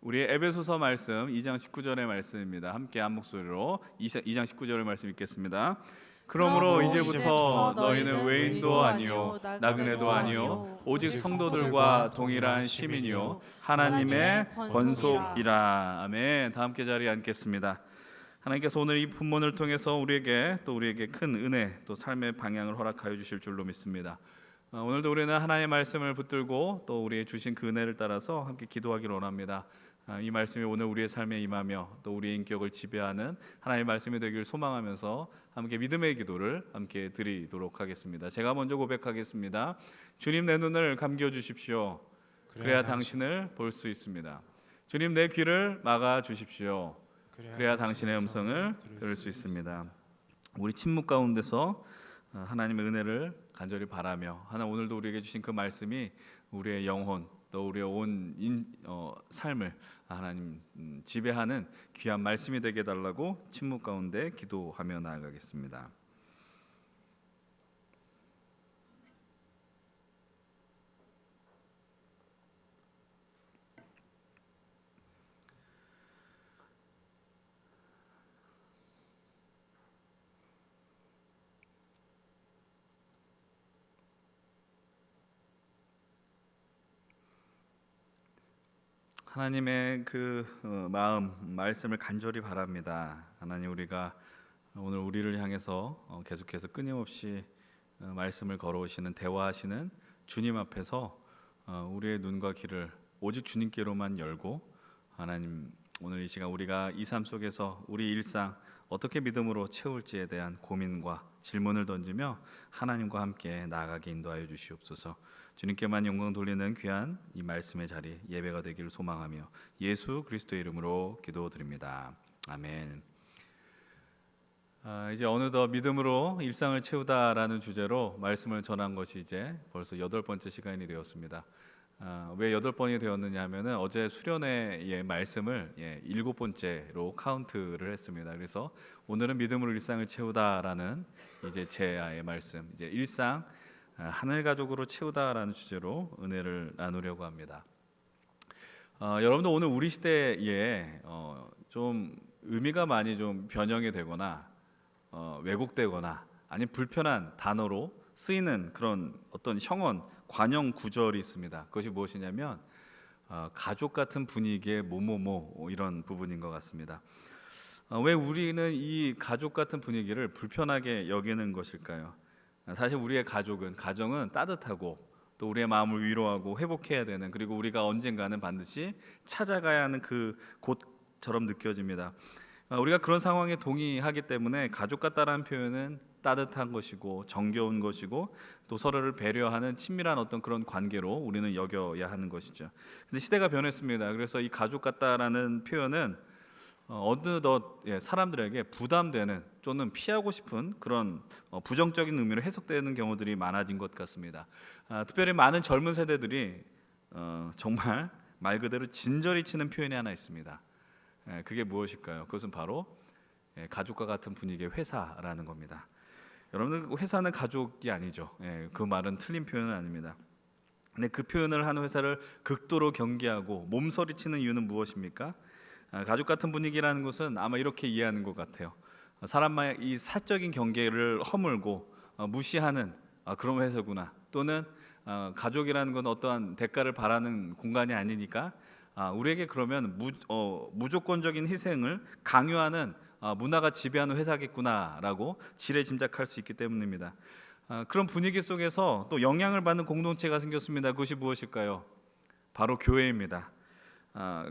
S3: 우리 에베소서 말씀 2장 19절의 말씀입니다. 함께 한 목소리로 2장 19절의 말씀 읽겠습니다. 그러므로 이제부터 너희는 외인도 아니요 나그네도 아니요 오직 성도들과 동일한 시민이요 하나님의 권속이라. 아멘. 다 함께 자리에 앉겠습니다. 하나님께서 오늘 이 본문을 통해서 우리에게 큰 은혜, 또 삶의 방향을 허락하여 주실 줄로 믿습니다. 오늘도 우리는 하나님의 말씀을 붙들고 또 우리의 주신 그 은혜를 따라서 함께 기도하기를 원합니다. 이 말씀이 오늘 우리의 삶에 임하며 또 우리의 인격을 지배하는 하나님의 말씀이 되기를 소망하면서 함께 믿음의 기도를 함께 드리도록 하겠습니다. 제가 먼저 고백하겠습니다. 주님, 내 눈을 감겨 주십시오. 그래야 당신을 볼 수 있습니다. 주님, 내 귀를 막아 주십시오. 그래야 당신의 음성을 들을 수 있습니다. 우리 침묵 가운데서 하나님의 은혜를 간절히 바라며 오늘도 우리에게 주신 그 말씀이 우리의 영혼 또 우리의 온 삶을 하나님 지배하는 귀한 말씀이 되게 해달라고 침묵 가운데 기도하며 나아가겠습니다. 하나님의 그 말씀을 간절히 바랍니다. 하나님, 우리가 오늘 우리를 향해서 계속해서 끊임없이 말씀을 걸어오시는, 대화하시는 주님 앞에서 우리의 눈과 귀를 오직 주님께로만 열고, 하나님, 오늘 이 시간 우리가 이 삶 속에서 우리 일상 어떻게 믿음으로 채울지에 대한 고민과 질문을 던지며 하나님과 함께 나아가게 인도하여 주시옵소서. 주님께만 영광 돌리는 귀한 이 말씀의 자리, 예배가 되기를 소망하며 예수 그리스도의 이름으로 기도드립니다. 아멘. 이제 어느덧 믿음으로 일상을 채우다라는 주제로 말씀을 전한 것이 이제 벌써 8번째 시간이 되었습니다. 왜 8번이 되었느냐 하면은 어제 수련회의 말씀을 7번째로 카운트를 했습니다. 그래서 오늘은 믿음으로 일상을 채우다라는 이제 제의 말씀, 이제 일상 하늘 가족으로 채우다라는 주제로 은혜를 나누려고 합니다. 여러분들, 오늘 우리 시대에 좀 의미가 많이 좀 변형이 되거나 왜곡되거나 아니면 불편한 단어로 쓰이는 그런 어떤 형언, 관용 구절이 있습니다. 그것이 무엇이냐면 가족 같은 분위기의 뭐뭐뭐 이런 부분인 것 같습니다. 왜 우리는 이 가족 같은 분위기를 불편하게 여기는 것일까요? 사실 우리의 가정은 따뜻하고 또 우리의 마음을 위로하고 회복해야 되는, 그리고 우리가 언젠가는 반드시 찾아가야 하는 그 곳처럼 느껴집니다. 우리가 그런 상황에 동의하기 때문에 가족 같다라는 표현은 따뜻한 것이고 정겨운 것이고 또 서로를 배려하는 친밀한 어떤 그런 관계로 우리는 여겨야 하는 것이죠. 근데 시대가 변했습니다. 그래서 이 가족 같다라는 표현은 어느덧 사람들에게 부담되는 또는 피하고 싶은 그런 부정적인 의미로 해석되는 경우들이 많아진 것 같습니다. 특별히 많은 젊은 세대들이 정말 말 그대로 진저리 치는 표현이 하나 있습니다. 그게 무엇일까요? 그것은 바로 가족과 같은 분위기의 회사라는 겁니다. 여러분들, 회사는 가족이 아니죠. 그 말은 틀린 표현은 아닙니다. 근데 그 표현을 하는 회사를 극도로 경계하고 몸서리치는 이유는 무엇입니까? 가족 같은 분위기라는 것은 아마 이렇게 이해하는 것 같아요. 사람만의 이 사적인 경계를 허물고 무시하는 그런 회사구나. 또는 가족이라는 건 어떠한 대가를 바라는 공간이 아니니까 우리에게 그러면 무조건적인 희생을 강요하는 문화가 지배하는 회사겠구나라고 지레 짐작할 수 있기 때문입니다. 그런 분위기 속에서 또 영향을 받는 공동체가 생겼습니다. 그것이 무엇일까요? 바로 교회입니다.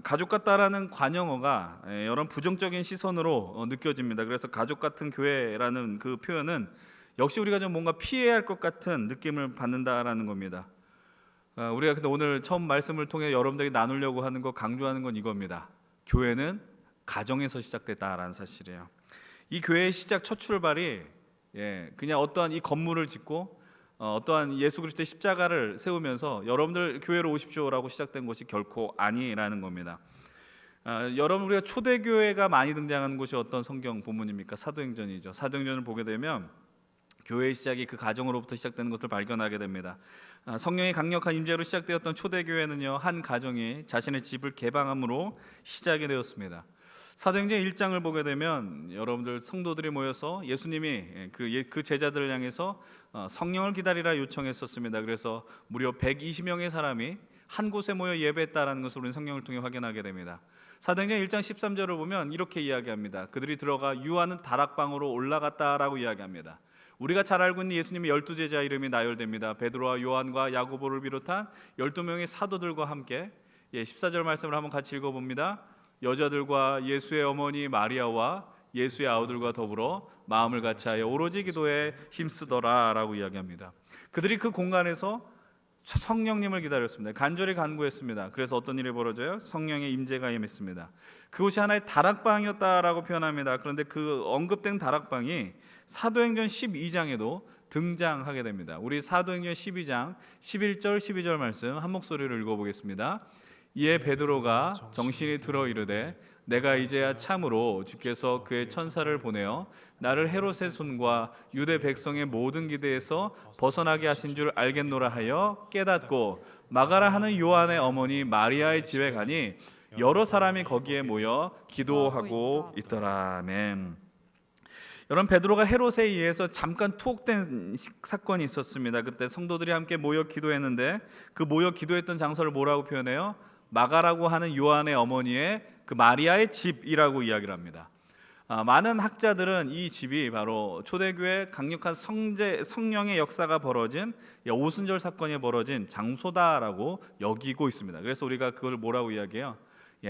S3: 가족 같다라는 관용어가 여러 부정적인 시선으로 느껴집니다. 그래서 가족 같은 교회라는 그 표현은 역시 우리가 좀 뭔가 피해야 할 것 같은 느낌을 받는다라는 겁니다. 우리가 근데 오늘 처음 말씀을 통해 여러분들에게 나누려고 하는 거, 강조하는 건 이겁니다. 교회는 가정에서 시작됐다라는 사실이에요. 이 교회의 시작 첫 출발이 그냥 어떠한 이 건물을 짓고 어떠한 예수 그리스도의 십자가를 세우면서 여러분들 교회로 오십시오라고 시작된 것이 결코 아니라는 겁니다. 여러분 우리가 초대교회가 많이 등장하는 곳이 어떤 성경 본문입니까? 사도행전이죠. 사도행전을 보게 되면 교회의 시작이 그 가정으로부터 시작되는 것을 발견하게 됩니다. 성령의 강력한 임재로 시작되었던 초대교회는요, 한 가정이 자신의 집을 개방함으로 시작이 되었습니다. 사도행전 1장을 보게 되면 여러분들 성도들이 모여서 예수님이 그 제자들을 향해서 성령을 기다리라 요청했었습니다. 그래서 무려 120명의 사람이 한 곳에 모여 예배했다라는 것을 우리는 성경을 통해 확인하게 됩니다. 사도행전 1장 13절을 보면 이렇게 이야기합니다. 그들이 들어가 유하는 다락방으로 올라갔다라고 이야기합니다. 우리가 잘 알고 있는 예수님의 12제자 이름이 나열됩니다. 베드로와 요한과 야고보를 비롯한 12명의 사도들과 함께 14절 말씀을 한번 같이 읽어봅니다. 여자들과 예수의 어머니 마리아와 예수의 아우들과 더불어 마음을 같이하여 오로지 기도에 힘쓰더라 라고 이야기합니다. 그들이 그 공간에서 성령님을 기다렸습니다. 간절히 간구했습니다. 그래서 어떤 일이 벌어져요? 성령의 임재가 임했습니다. 그곳이 하나의 다락방이었다라고 표현합니다. 그런데 그 언급된 다락방이 사도행전 12장에도 등장하게 됩니다. 우리 사도행전 12장 11절 12절 말씀 한 목소리로 읽어보겠습니다. 이에 베드로가 정신이 들어 이르되 내가 이제야 참으로 주께서 그의 천사를 보내어 나를 헤롯의 손과 유대 백성의 모든 기대에서 벗어나게 하신 줄 알겠노라 하여 깨닫고 마가라 하는 요한의 어머니 마리아의 집에 가니 여러 사람이 거기에 모여 기도하고 있더라. 아멘. 여러분 베드로가 헤롯에 의해서 잠깐 투옥된 사건이 있었습니다. 그때 성도들이 함께 모여 기도했는데 그 모여 기도했던 장소를 뭐라고 표현해요? 마가라고 하는 요한의 어머니의 그 마리아의 집이라고 이야기를 합니다. 많은 학자들은 이 집이 바로 초대교회 강력한 성령의 역사가 벌어진 오순절 사건이 벌어진 장소다라고 여기고 있습니다. 그래서 우리가 그걸 뭐라고 이야기해요?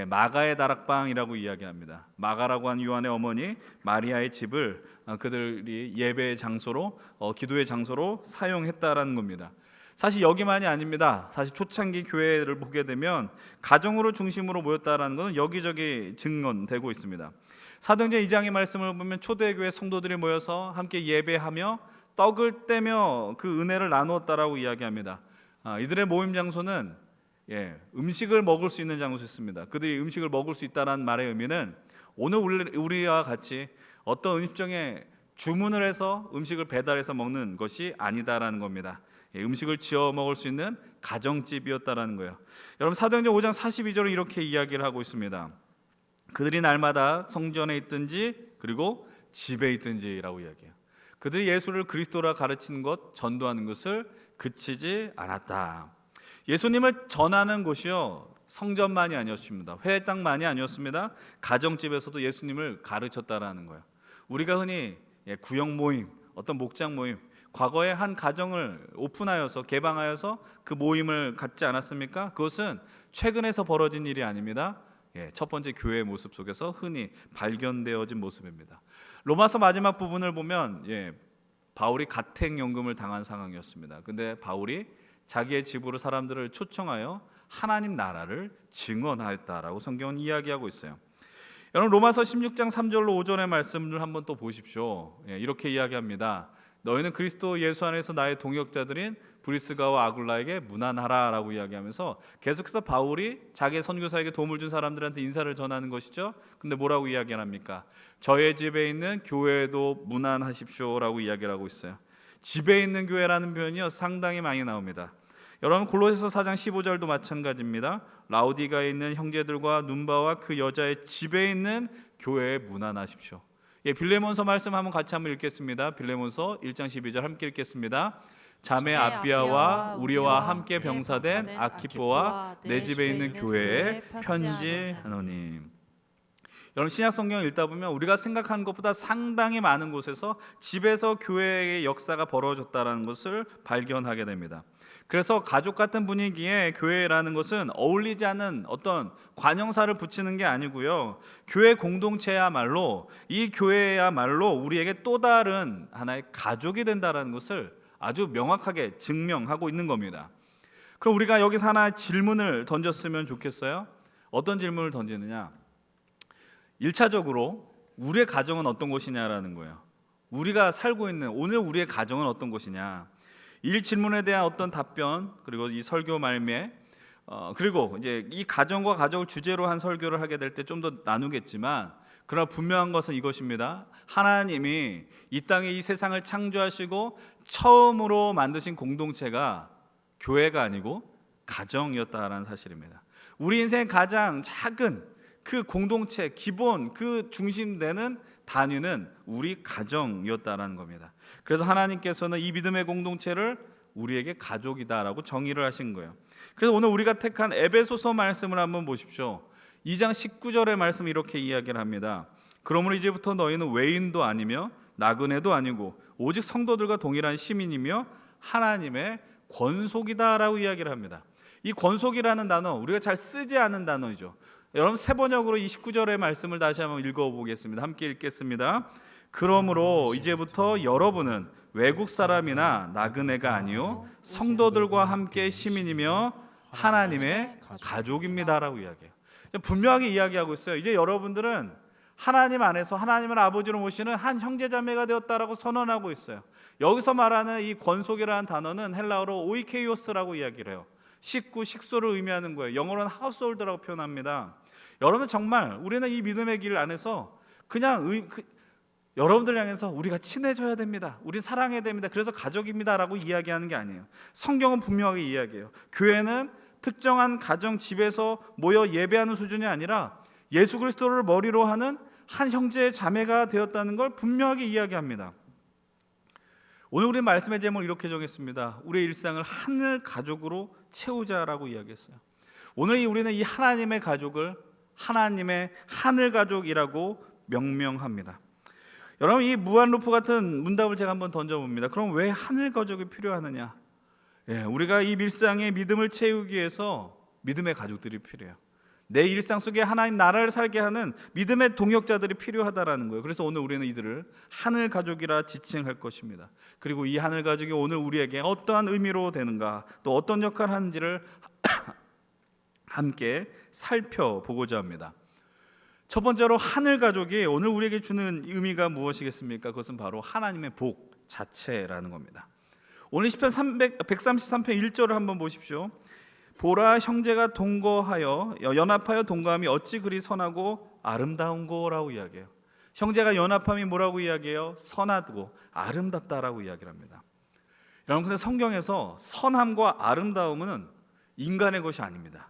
S3: 마가의 다락방이라고 이야기합니다. 마가라고 하는 요한의 어머니 마리아의 집을 그들이 예배의 장소로 기도의 장소로 사용했다라는 겁니다. 사실 여기만이 아닙니다. 사실 초창기 교회를 보게 되면 가정으로 중심으로 모였다라는 것은 여기저기 증언되고 있습니다. 사도행전 2장의 말씀을 보면 초대교회 성도들이 모여서 함께 예배하며 떡을 떼며 그 은혜를 나누었다라고 이야기합니다. 이들의 모임 장소는 음식을 먹을 수 있는 장소였습니다. 그들이 음식을 먹을 수 있다는 말의 의미는 오늘 우리와 같이 어떤 음식점에 주문을 해서 음식을 배달해서 먹는 것이 아니다라는 겁니다. 음식을 지어 먹을 수 있는 가정집이었다라는 거예요. 여러분 사도행전 5장 42절은 이렇게 이야기를 하고 있습니다. 그들이 날마다 성전에 있든지 그리고 집에 있든지라고 이야기해요. 그들이 예수를 그리스도라 가르치는 것, 전도하는 것을 그치지 않았다. 예수님을 전하는 곳이요 성전만이 아니었습니다. 회당만이 아니었습니다. 가정집에서도 예수님을 가르쳤다라는 거예요. 우리가 흔히 구역 모임, 어떤 목장 모임, 과거에 한 가정을 오픈하여서 개방하여서 그 모임을 갖지 않았습니까? 그것은 최근에서 벌어진 일이 아닙니다. 첫 번째 교회의 모습 속에서 흔히 발견되어진 모습입니다. 로마서 마지막 부분을 보면 바울이 가택연금을 당한 상황이었습니다. 근데 바울이 자기의 집으로 사람들을 초청하여 하나님 나라를 증언하였다라고 성경은 이야기하고 있어요. 여러분 로마서 16장 3절로 5절의 말씀을 한번 또 보십시오. 이렇게 이야기합니다. 너희는 그리스도 예수 안에서 나의 동역자들인 브리스가와 아굴라에게 문안하라라고 이야기하면서 계속해서 바울이 자기의 선교사에게 도움을 준 사람들한테 인사를 전하는 것이죠. 근데 뭐라고 이야기합니까? 저의 집에 있는 교회에도 문안하십시오라고 이야기를 하고 있어요. 집에 있는 교회라는 표현이요 상당히 많이 나옵니다. 여러분 골로새서 4장 15절도 마찬가지입니다. 라우디가에 있는 형제들과 눈바와 그 여자의 집에 있는 교회에 문안하십시오. 빌레몬서 말씀 한번 같이 한번 읽겠습니다. 빌레몬서 1장 12절 함께 읽겠습니다. 자매 아비아와 우리와 함께 병사된 아키포와 내 집에 있는 교회에 편지하노니. 여러분 신약 성경을 읽다 보면 우리가 생각하는 것보다 상당히 많은 곳에서 집에서 교회의 역사가 벌어졌다는 것을 발견하게 됩니다. 그래서 가족 같은 분위기에 교회라는 것은 어울리지 않는 어떤 관형사를 붙이는 게 아니고요. 교회 공동체야말로 이 교회야말로 우리에게 또 다른 하나의 가족이 된다는 것을 아주 명확하게 증명하고 있는 겁니다. 그럼 우리가 여기서 하나 질문을 던졌으면 좋겠어요. 어떤 질문을 던지느냐? 1차적으로 우리의 가정은 어떤 곳이냐라는 거예요. 우리가 살고 있는 오늘 우리의 가정은 어떤 곳이냐? 이 질문에 대한 어떤 답변 그리고 이 설교 말미에 그리고 이제 이 가정과 가족을 주제로 한 설교를 하게 될 때 좀 더 나누겠지만, 그러나 분명한 것은 이것입니다. 하나님이 이 땅에 이 세상을 창조하시고 처음으로 만드신 공동체가 교회가 아니고 가정이었다라는 사실입니다. 우리 인생의 가장 작은 그 공동체, 기본 그 중심되는 단위는 우리 가정이었다라는 겁니다. 그래서 하나님께서는 이 믿음의 공동체를 우리에게 가족이다라고 정의를 하신 거예요. 그래서 오늘 우리가 택한 에베소서 말씀을 한번 보십시오. 2장 19절의 말씀 이렇게 이야기를 합니다. 그러므로 이제부터 너희는 외인도 아니며 나그네도 아니고 오직 성도들과 동일한 시민이며 하나님의 권속이다라고 이야기를 합니다. 이 권속이라는 단어 우리가 잘 쓰지 않은 단어이죠. 여러분 세번역으로 이 19절의 말씀을 다시 한번 읽어보겠습니다. 함께 읽겠습니다. 그러므로 이제부터 여러분은 외국 사람이나 나그네가 아니요 성도들과 함께 시민이며 하나님의 가족입니다라고 이야기해요. 분명하게 이야기하고 있어요. 이제 여러분들은 하나님 안에서 하나님을 아버지로 모시는 한 형제자매가 되었다라고 선언하고 있어요. 여기서 말하는 이 권속이라는 단어는 헬라어로 오이케이오스라고 이야기를 해요. 식구, 식소를 의미하는 거예요. 영어로는 하우스홀드라고 표현합니다. 여러분 정말 우리는 이 믿음의 길 안에서 그냥 여러분들 향해서 우리가 친해져야 됩니다. 우리 사랑해야 됩니다. 그래서 가족입니다라고 이야기하는 게 아니에요. 성경은 분명하게 이야기해요. 교회는 특정한 가정 집에서 모여 예배하는 수준이 아니라 예수 그리스도를 머리로 하는 한 형제 자매가 되었다는 걸 분명하게 이야기합니다. 오늘 우리 말씀의 제목을 이렇게 정했습니다. 우리의 일상을 하늘 가족으로 채우자라고 이야기했어요. 오늘 우리는 이 하나님의 가족을 하나님의 하늘 가족이라고 명명합니다. 여러분 이 무한 루프 같은 문답을 제가 한번 던져봅니다. 그럼 왜 하늘 가족이 필요하느냐? 우리가 이 일상의 믿음을 채우기 위해서 믿음의 가족들이 필요해요. 내 일상 속에 하나님 나라를 살게 하는 믿음의 동역자들이 필요하다라는 거예요. 그래서 오늘 우리는 이들을 하늘 가족이라 지칭할 것입니다. 그리고 이 하늘 가족이 오늘 우리에게 어떠한 의미로 되는가, 또 어떤 역할을 하는지를 함께 살펴보고자 합니다. 첫 번째로 하늘 가족이 오늘 우리에게 주는 의미가 무엇이겠습니까? 그것은 바로 하나님의 복 자체라는 겁니다. 오늘 시편 133편 1절을 한번 보십시오. 보라 형제가 동거하여 연합하여 동거함이 어찌 그리 선하고 아름다운고라고 이야기해요. 형제가 연합함이 뭐라고 이야기해요? 선하고 아름답다라고 이야기를 합니다. 여러분 근데 성경에서 선함과 아름다움은 인간의 것이 아닙니다.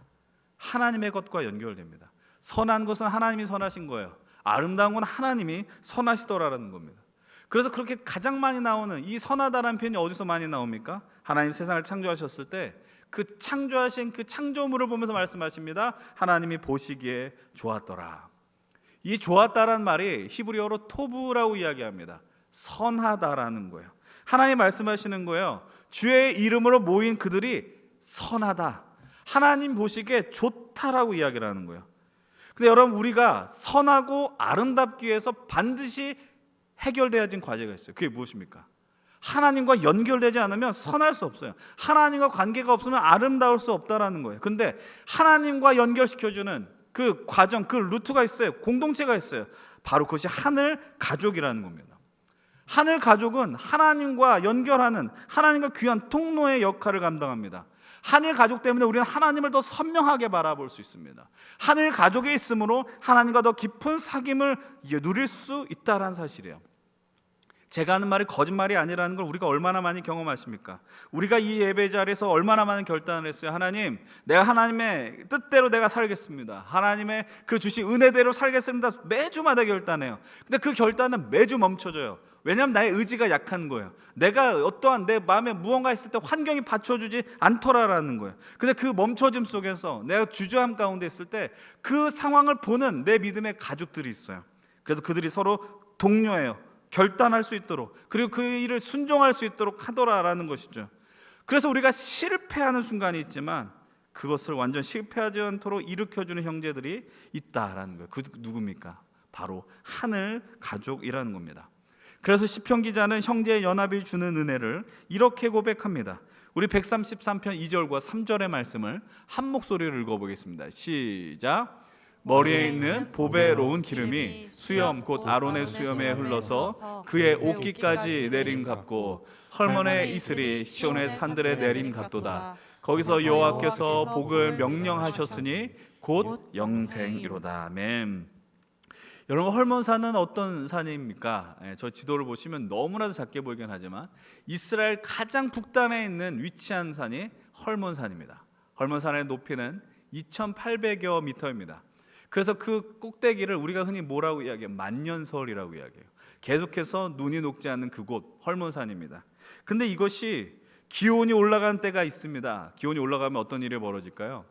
S3: 하나님의 것과 연결됩니다. 선한 것은 하나님이 선하신 거예요. 아름다운 건 하나님이 선하시더라라는 겁니다. 그래서 그렇게 가장 많이 나오는 이 선하다라는 표현이 어디서 많이 나옵니까? 하나님 세상을 창조하셨을 때 그 창조하신 그 창조물을 보면서 말씀하십니다. 하나님이 보시기에 좋았더라. 이 좋았다라는 말이 히브리어로 토브라고 이야기합니다. 선하다라는 거예요. 하나님 말씀하시는 거예요. 주의 이름으로 모인 그들이 선하다. 하나님 보시기에 좋다라고 이야기를 하는 거예요. 근데 여러분 우리가 선하고 아름답기 위해서 반드시 해결돼야 할 과제가 있어요. 그게 무엇입니까? 하나님과 연결되지 않으면 선할 수 없어요. 하나님과 관계가 없으면 아름다울 수 없다라는 거예요. 근데 하나님과 연결시켜주는 그 과정, 그 루트가 있어요. 공동체가 있어요. 바로 그것이 하늘 가족이라는 겁니다. 하늘 가족은 하나님과 연결하는 하나님과 귀한 통로의 역할을 감당합니다. 하늘 가족 때문에 우리는 하나님을 더 선명하게 바라볼 수 있습니다. 하늘 가족에 있으므로 하나님과 더 깊은 사귐을 누릴 수 있다는 사실이에요. 제가 하는 말이 거짓말이 아니라는 걸 우리가 얼마나 많이 경험하십니까? 우리가 이 예배 자리에서 얼마나 많은 결단을 했어요. 하나님, 내가 하나님의 뜻대로 내가 살겠습니다. 하나님의 그 주신 은혜대로 살겠습니다. 매주마다 결단해요. 근데 그 결단은 매주 멈춰져요. 왜냐하면 나의 의지가 약한 거예요. 내가 어떠한 내 마음에 무언가 있을 때 환경이 받쳐주지 않더라라는 거예요. 근데 그 멈춰짐 속에서 내가 주저함 가운데 있을 때 그 상황을 보는 내 믿음의 가족들이 있어요. 그래서 그들이 서로 독려해요. 결단할 수 있도록, 그리고 그 일을 순종할 수 있도록 하더라라는 것이죠. 그래서 우리가 실패하는 순간이 있지만 그것을 완전 실패하지 않도록 일으켜주는 형제들이 있다라는 거예요. 그 누굽니까? 바로 하늘 가족이라는 겁니다. 그래서 시편 기자는 형제의 연합이 주는 은혜를 이렇게 고백합니다. 우리 133편 2절과 3절의 말씀을 한 목소리로 읽어보겠습니다. 시작. 머리에 있는 보배로운 기름이 수염 곧 아론의 수염에 흘러서 그의 옷깃까지 내림 같고 헐몬의 이슬이 시온의 산들에 내림 같도다. 거기서 여호와께서 복을 명령하셨으니 곧 영생이로다. 아멘. 여러분, 헐몬산은 어떤 산입니까? 저 지도를 보시면 너무나도 작게 보이긴 하지만 이스라엘 가장 북단에 있는 위치한 산이 헐몬산입니다. 헐몬산의 높이는 2,800여 미터입니다. 그래서 그 꼭대기를 우리가 흔히 뭐라고 이야기해요? 만년설이라고 이야기해요. 계속해서 눈이 녹지 않는 그곳 헐몬산입니다. 근데 이것이 기온이 올라간 때가 있습니다. 기온이 올라가면 어떤 일이 벌어질까요?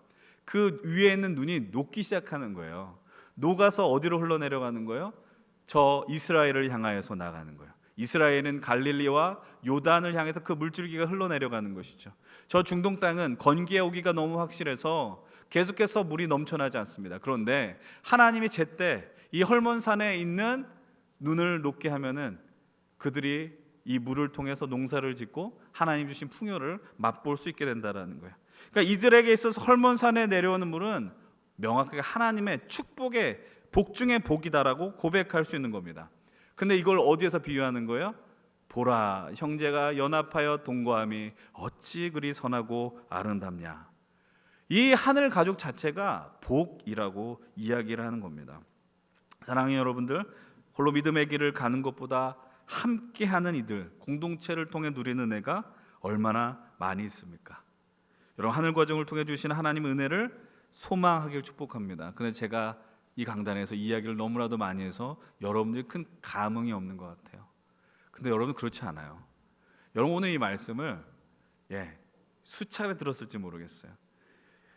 S3: 그 위에 있는 눈이 녹기 시작하는 거예요. 녹아서 어디로 흘러내려가는 거예요? 저 이스라엘을 향하여서 나가는 거예요. 이스라엘은 갈릴리와 요단을 향해서 그 물줄기가 흘러내려가는 것이죠. 저 중동 땅은 건기의 오기가 너무 확실해서 계속해서 물이 넘쳐나지 않습니다. 그런데 하나님이 제때 이 헐몬산에 있는 눈을 녹게 하면은 그들이 이 물을 통해서 농사를 짓고 하나님 주신 풍요를 맛볼 수 있게 된다라는 거예요. 그러니까 이들에게 있어서 헐몬산에 내려오는 물은 명확하게 하나님의 축복의 복 중의 복이다라고 고백할 수 있는 겁니다. 근데 이걸 어디에서 비유하는 거예요? 보라, 형제가 연합하여 동거함이 어찌 그리 선하고 아름답냐. 이 하늘 가족 자체가 복이라고 이야기를 하는 겁니다. 사랑하는 여러분들, 홀로 믿음의 길을 가는 것보다 함께하는 이들, 공동체를 통해 누리는 은혜가 얼마나 많이 있습니까? 여러분, 하늘 과정을 통해 주시는 하나님의 은혜를 소망하길 축복합니다. 근데 제가 이 강단에서 이야기를 너무나도 많이 해서 여러분들이 큰 감흥이 없는 것 같아요. 근데 여러분 그렇지 않아요. 여러분 오늘 이 말씀을 수차례 들었을지 모르겠어요.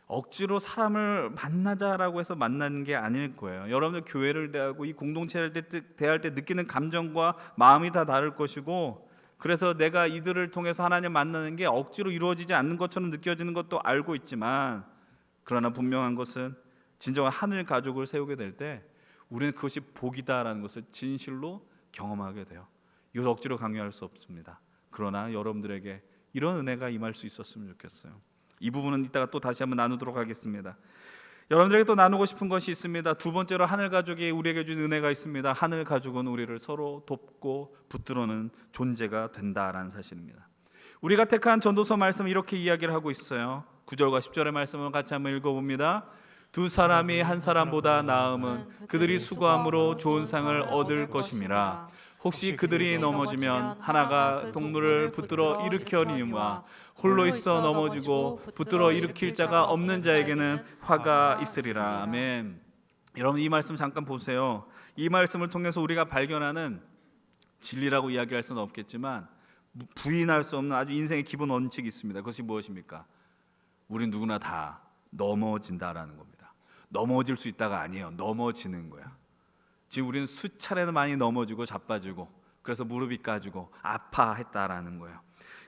S3: 억지로 사람을 만나자라고 해서 만나는 게 아닐 거예요. 여러분들 교회를 대하고 이 공동체를 대할 때 느끼는 감정과 마음이 다 다를 것이고, 그래서 내가 이들을 통해서 하나님 만나는 게 억지로 이루어지지 않는 것처럼 느껴지는 것도 알고 있지만, 그러나 분명한 것은 진정한 하늘 가족을 세우게 될 때 우리는 그것이 복이다라는 것을 진실로 경험하게 돼요. 이걸 억지로 강요할 수 없습니다. 그러나 여러분들에게 이런 은혜가 임할 수 있었으면 좋겠어요. 이 부분은 이따가 또 다시 한번 나누도록 하겠습니다. 여러분들에게 또 나누고 싶은 것이 있습니다. 두 번째로 하늘 가족이 우리에게 준 은혜가 있습니다. 하늘 가족은 우리를 서로 돕고 붙들어는 존재가 된다라는 사실입니다. 우리가 택한 전도서 말씀은 이렇게 이야기를 하고 있어요. 9절과 10절의 말씀을 같이 한번 읽어봅니다. 두 사람이 한 사람보다 나음은 그들이 수고함으로 좋은 상을 얻을 것임이라. 혹시 그들이 넘어지면 하나가 동물을 붙들어 일으켜니와 홀로 있어 넘어지고 붙들어 일으킬 자가 없는 자에게는 화가 있으리라. 아멘. 여러분 이 말씀 잠깐 보세요. 이 말씀을 통해서 우리가 발견하는 진리라고 이야기할 수는 없겠지만 부인할 수 없는 아주 인생의 기본 원칙이 있습니다. 그것이 무엇입니까? 우린 누구나 다 넘어진다라는 겁니다. 넘어질 수 있다가 아니에요. 넘어지는 거야. 지금 우리는 수차례는 많이 넘어지고 자빠지고 그래서 무릎이 까지고 아파했다라는 거예요.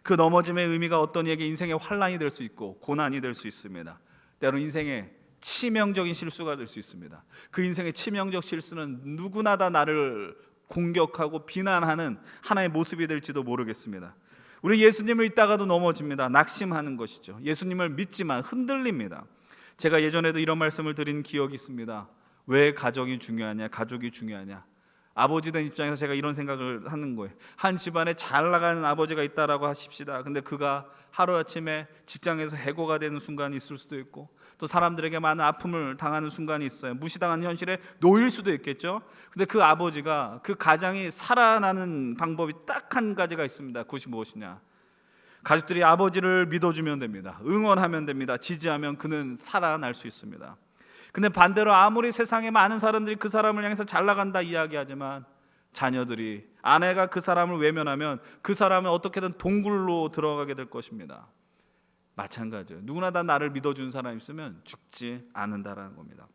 S3: 그 넘어짐의 의미가 어떤 이에게 인생의 환란이 될 수 있고 고난이 될 수 있습니다. 때로 인생의 치명적인 실수가 될 수 있습니다. 그 인생의 치명적 실수는 누구나 다 나를 공격하고 비난하는 하나의 모습이 될지도 모르겠습니다. 우리 예수님을 잊다가도 넘어집니다. 낙심하는 것이죠. 예수님을 믿지만 흔들립니다. 제가 예전에도 이런 말씀을 드린 기억이 있습니다. 왜 가정이 중요하냐, 가족이 중요하냐. 아버지 된 입장에서 제가 이런 생각을 하는 거예요. 한 집안에 잘 나가는 아버지가 있다라고 하십시다. 근데 그가 하루아침에 직장에서 해고가 되는 순간이 있을 수도 있고, 또 사람들에게 많은 아픔을 당하는 순간이 있어요. 무시당하는 현실에 놓일 수도 있겠죠. 근데 그 아버지가, 그 가장이 살아나는 방법이 딱 한 가지가 있습니다. 그것이 무엇이냐? 가족들이 아버지를 믿어주면 됩니다. 응원하면 됩니다. 지지하면 그는 살아날 수 있습니다. 근데 반대로 아무리 세상에 많은 사람들이 그 사람을 향해서 잘 나간다 이야기하지만 자녀들이, 아내가 그 사람을 외면하면 그 사람은 어떻게든 동굴로 들어가게 될 것입니다. 마찬가지예요. 누구나 다 나를 믿어준 사람이 있으면 죽지 않는다라는 겁니다.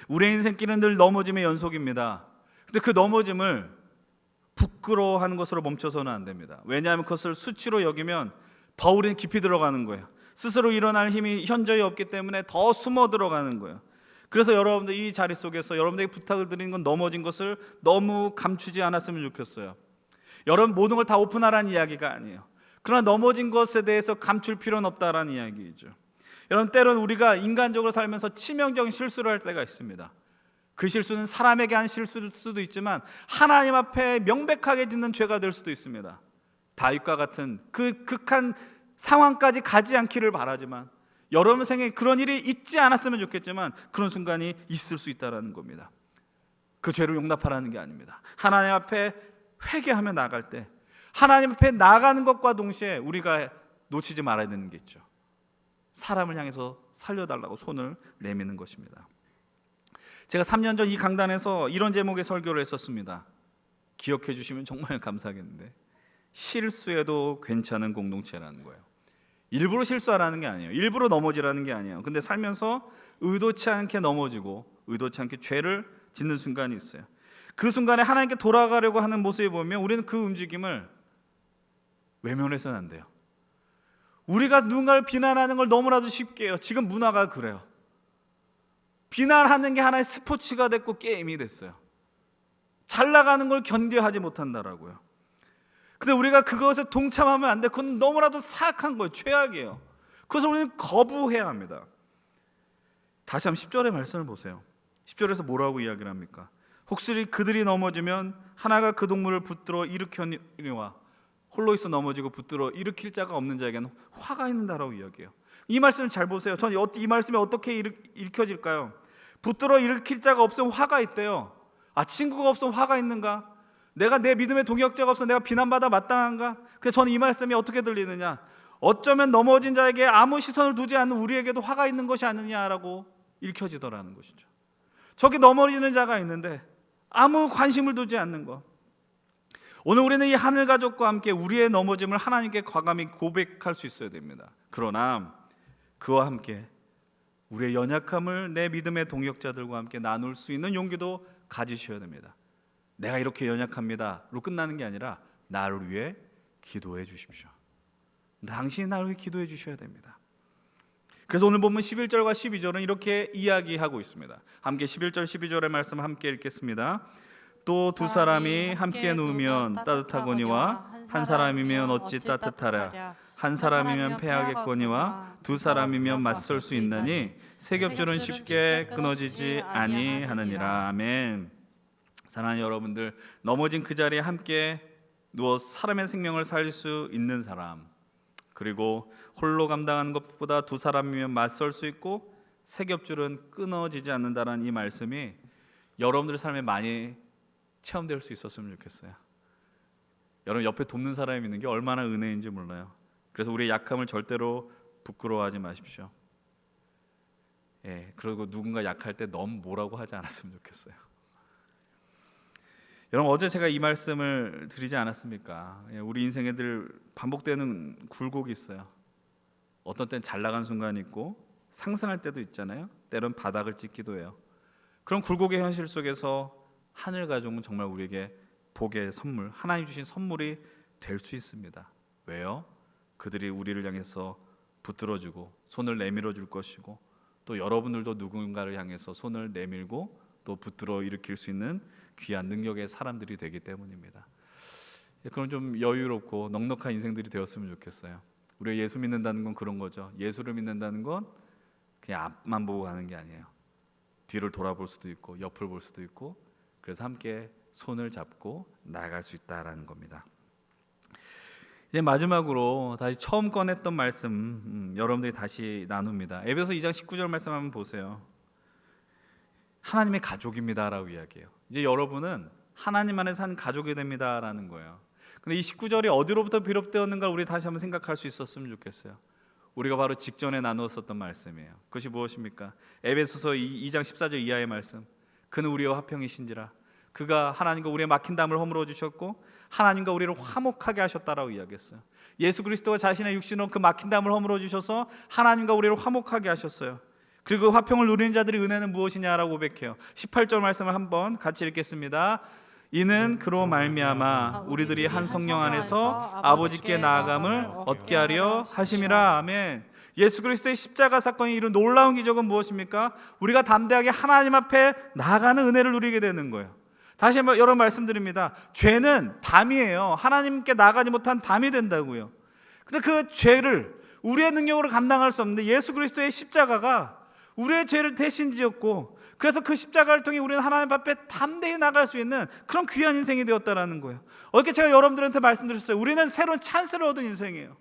S3: 우리의 인생길은 늘 넘어짐의 연속입니다. 근데 그 넘어짐을 부끄러워하는 것으로 멈춰서는 안 됩니다. 왜냐하면 그것을 수치로 여기면 더 우리는 깊이 들어가는 거예요. 스스로 일어날 힘이 현저히 없기 때문에 더 숨어 들어가는 거예요. 그래서 여러분들 이 자리 속에서 여러분들에게 부탁을 드리는 건 넘어진 것을 너무 감추지 않았으면 좋겠어요. 여러분 모든 걸 다 오픈하라는 이야기가 아니에요. 그러나 넘어진 것에 대해서 감출 필요는 없다라는 이야기죠. 여러분, 때로는 우리가 인간적으로 살면서 치명적인 실수를 할 때가 있습니다. 그 실수는 사람에게 한 실수일 수도 있지만 하나님 앞에 명백하게 짓는 죄가 될 수도 있습니다. 다윗과 같은 그 극한 상황까지 가지 않기를 바라지만 여러분 생에 그런 일이 있지 않았으면 좋겠지만 그런 순간이 있을 수 있다는 겁니다. 그 죄를 용납하라는 게 아닙니다. 하나님 앞에 회개하며 나갈 때 하나님 앞에 나가는 것과 동시에 우리가 놓치지 말아야 되는 게 있죠. 사람을 향해서 살려달라고 손을 내미는 것입니다. 제가 3년 전 이 강단에서 이런 제목의 설교를 했었습니다. 기억해 주시면 정말 감사하겠는데, 실수해도 괜찮은 공동체라는 거예요. 일부러 실수하라는 게 아니에요. 일부러 넘어지라는 게 아니에요. 근데 살면서 의도치 않게 넘어지고 의도치 않게 죄를 짓는 순간이 있어요. 그 순간에 하나님께 돌아가려고 하는 모습을 보면 우리는 그 움직임을 외면해서는 안 돼요. 우리가 누군가를 비난하는 걸 너무나도 쉽게 해요. 지금 문화가 그래요. 비난하는 게 하나의 스포츠가 됐고 게임이 됐어요. 잘 나가는 걸 견뎌하지 못한다라고요. 근데 우리가 그것에 동참하면 안 돼. 그건 너무나도 사악한 거예요. 최악이에요. 그것을 우리는 거부해야 합니다. 다시 한번 10절의 말씀을 보세요. 10절에서 뭐라고 이야기를 합니까? 혹시 그들이 넘어지면 하나가 그 동물을 붙들어 일으켜니와 홀로 있어 넘어지고 붙들어 일으킬 자가 없는 자에게는 화가 있는다라고 이야기해요. 이 말씀을 잘 보세요. 전 이 말씀이 어떻게 읽혀질까요? 붙들어 일으킬 자가 없으면 화가 있대요. 아, 친구가 없으면 화가 있는가? 내가 내 믿음의 동역자가 없어 내가 비난받아 마땅한가? 그래서 저는 이 말씀이 어떻게 들리느냐? 어쩌면 넘어진 자에게 아무 시선을 두지 않는 우리에게도 화가 있는 것이 아니냐라고 읽혀지더라는 것이죠. 저기 넘어지는 자가 있는데 아무 관심을 두지 않는 것. 오늘 우리는 이 하늘 가족과 함께 우리의 넘어짐을 하나님께 과감히 고백할 수 있어야 됩니다. 그러나 그와 함께 우리의 연약함을 내 믿음의 동역자들과 함께 나눌 수 있는 용기도 가지셔야 됩니다. 내가 이렇게 연약합니다로 끝나는 게 아니라 나를 위해 기도해 주십시오. 당신이 나를 위해 기도해 주셔야 됩니다. 그래서 오늘 보면 11절과 12절은 이렇게 이야기하고 있습니다. 함께 11절 12절의 말씀을 함께 읽겠습니다. 또 두 사람이 함께 누우면 따뜻하거니와 한 사람이면 어찌 따뜻하랴. 한 사람이면 패하겠거니와 두 사람이면 맞설 수 있나니 세겹줄은 쉽게 끊어지지 아니하느니라. 아멘. 사랑하는 여러분들, 넘어진 그 자리에 함께 누워 사람의 생명을 살릴 수 있는 사람, 그리고 홀로 감당하는 것보다 두 사람이면 맞설 수 있고 세겹줄은 끊어지지 않는다라는 이 말씀이 여러분들의 삶에 많이 체험될 수 있었으면 좋겠어요. 여러분 옆에 돕는 사람이 있는 게 얼마나 은혜인지 몰라요. 그래서 우리의 약함을 절대로 부끄러워하지 마십시오. 그리고 누군가 약할 때 너무 뭐라고 하지 않았으면 좋겠어요. 여러분, 어제 제가 이 말씀을 드리지 않았습니까? 우리 인생에 늘 반복되는 굴곡이 있어요. 어떤 때는 잘 나간 순간이 있고 상승할 때도 있잖아요. 때론 바닥을 찍기도 해요. 그런 굴곡의 현실 속에서 하늘 가족은 정말 우리에게 복의 선물, 하나님 주신 선물이 될 수 있습니다. 왜요? 그들이 우리를 향해서 붙들어주고 손을 내밀어 줄 것이고, 또 여러분들도 누군가를 향해서 손을 내밀고 또 붙들어 일으킬 수 있는 귀한 능력의 사람들이 되기 때문입니다. 그럼 좀 여유롭고 넉넉한 인생들이 되었으면 좋겠어요. 우리가 예수 믿는다는 건 그런 거죠. 예수를 믿는다는 건 그냥 앞만 보고 가는 게 아니에요. 뒤를 돌아볼 수도 있고 옆을 볼 수도 있고, 그래서 함께 손을 잡고 나아갈 수 있다라는 겁니다. 이제 마지막으로 다시 처음 꺼냈던 말씀 여러분들이 다시 나눕니다. 에베소 2장 19절 말씀 한번 보세요. 하나님의 가족입니다라고 이야기해요. 이제 여러분은 하나님 안에서 한 가족이 됩니다라는 거예요. 근데 이 19절이 어디로부터 비롯되었는가 우리 다시 한번 생각할 수 있었으면 좋겠어요. 우리가 바로 직전에 나누었었던 말씀이에요. 그것이 무엇입니까? 에베소서 2장 14절 이하의 말씀. 그는 우리와 화평이신지라. 그가 하나님과 우리의 막힌 담을 허물어 주셨고 하나님과 우리를 화목하게 하셨다라고 이야기했어요. 예수 그리스도가 자신의 육신으로 그 막힌 담을 허물어 주셔서 하나님과 우리를 화목하게 하셨어요. 그리고 화평을 누리는 자들의 은혜는 무엇이냐라고 고백해요. 18절 말씀을 한번 같이 읽겠습니다. 이는 그로 말미암아 우리들이 한 성령 안에서 아버지께 나아감을 얻게 하려 하심이라. 아멘. 예수 그리스도의 십자가 사건이 이룬 놀라운 기적은 무엇입니까? 우리가 담대하게 하나님 앞에 나아가는 은혜를 누리게 되는 거예요. 다시 한번 여러 말씀드립니다. 죄는 담이에요. 하나님께 나가지 못한 담이 된다고요. 근데 그 죄를
S8: 우리의 능력으로 감당할 수 없는데 예수 그리스도의 십자가가 우리의 죄를 대신 지었고, 그래서 그 십자가를 통해 우리는 하나님 앞에 담대히 나갈 수 있는 그런 귀한 인생이 되었다라는 거예요. 어저께 제가 여러분들한테 말씀드렸어요. 우리는 새로운 찬스를 얻은 인생이에요.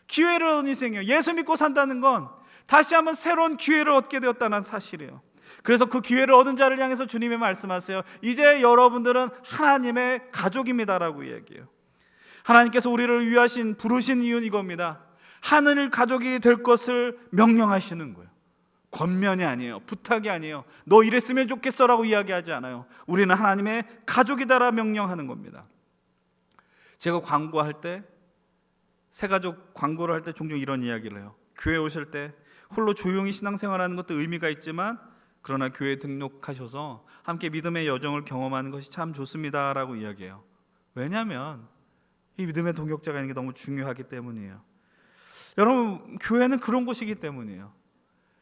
S8: 기회를 얻은 인생이에요. 예수 믿고 산다는 건 다시 한번 새로운 기회를 얻게 되었다는 사실이에요. 그래서 그 기회를 얻은 자를 향해서 주님이 말씀하세요. 이제 여러분들은 하나님의 가족입니다라고 이야기해요. 하나님께서 우리를 위하신 부르신 이유는 이겁니다. 하늘 가족이 될 것을 명령하시는 거예요. 권면이 아니에요. 부탁이 아니에요. 너 이랬으면 좋겠어라고 이야기하지 않아요. 우리는 하나님의 가족이다라 명령하는 겁니다. 제가 광고할 때, 새가족 광고를 할 때 종종 이런 이야기를 해요. 교회 오실 때 홀로 조용히 신앙생활하는 것도 의미가 있지만, 그러나 교회에 등록하셔서 함께 믿음의 여정을 경험하는 것이 참 좋습니다라고 이야기해요. 왜냐하면 이 믿음의 동역자가 있는 게 너무 중요하기 때문이에요. 여러분, 교회는 그런 곳이기 때문이에요.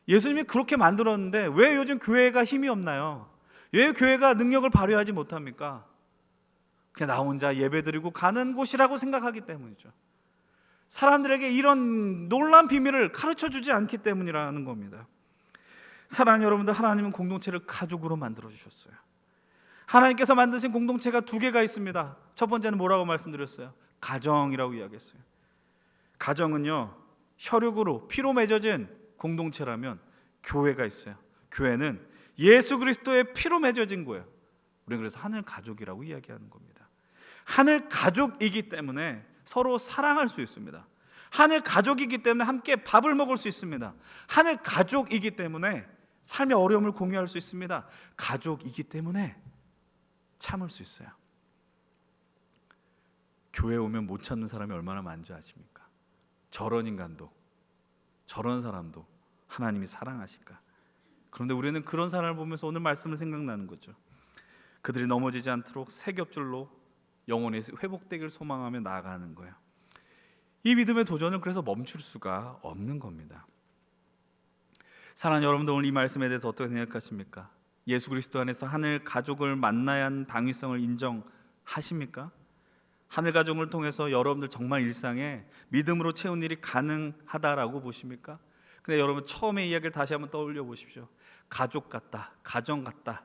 S8: 예수님이 그렇게 만들었는데 왜 요즘 교회가 힘이 없나요? 왜 교회가 능력을 발휘하지 못합니까? 그냥 나 혼자 예배드리고 가는 곳이라고 생각하기 때문이죠. 사람들에게 이런 놀라운 비밀을 가르쳐주지 않기 때문이라는 겁니다. 사랑하는 여러분들, 하나님은 공동체를 가족으로 만들어 주셨어요. 하나님께서 만드신 공동체가 두 개가 있습니다. 첫 번째는 뭐라고 말씀드렸어요? 가정이라고 이야기했어요. 가정은요, 혈육으로 피로 맺어진 공동체라면 교회가 있어요. 교회는 예수 그리스도의 피로 맺어진 거예요. 우리는 그래서 하늘 가족이라고 이야기하는 겁니다. 하늘 가족이기 때문에 서로 사랑할 수 있습니다. 하늘 가족이기 때문에 함께 밥을 먹을 수 있습니다. 하늘 가족이기 때문에 삶의 어려움을 공유할 수 있습니다. 가족이기 때문에 참을 수 있어요. 교회 오면 못 참는 사람이 얼마나 많은지 아십니까? 저런 인간도, 저런 사람도 하나님이 사랑하실까? 그런데 우리는 그런 사람을 보면서 오늘 말씀을 생각나는 거죠. 그들이 넘어지지 않도록 새 겹줄로 영혼이 회복되길 소망하며 나아가는 거예요. 이 믿음의 도전을 그래서 멈출 수가 없는 겁니다. 사랑하는 여러분들, 오늘 이 말씀에 대해서 어떻게 생각하십니까? 예수 그리스도 안에서 하늘 가족을 만나야 하는 당위성을 인정하십니까? 하늘 가족을 통해서 여러분들 정말 일상에 믿음으로 채운 일이 가능하다라고 보십니까? 근데 여러분, 처음에 이야기를 다시 한번 떠올려 보십시오. 가족 같다, 가정 같다.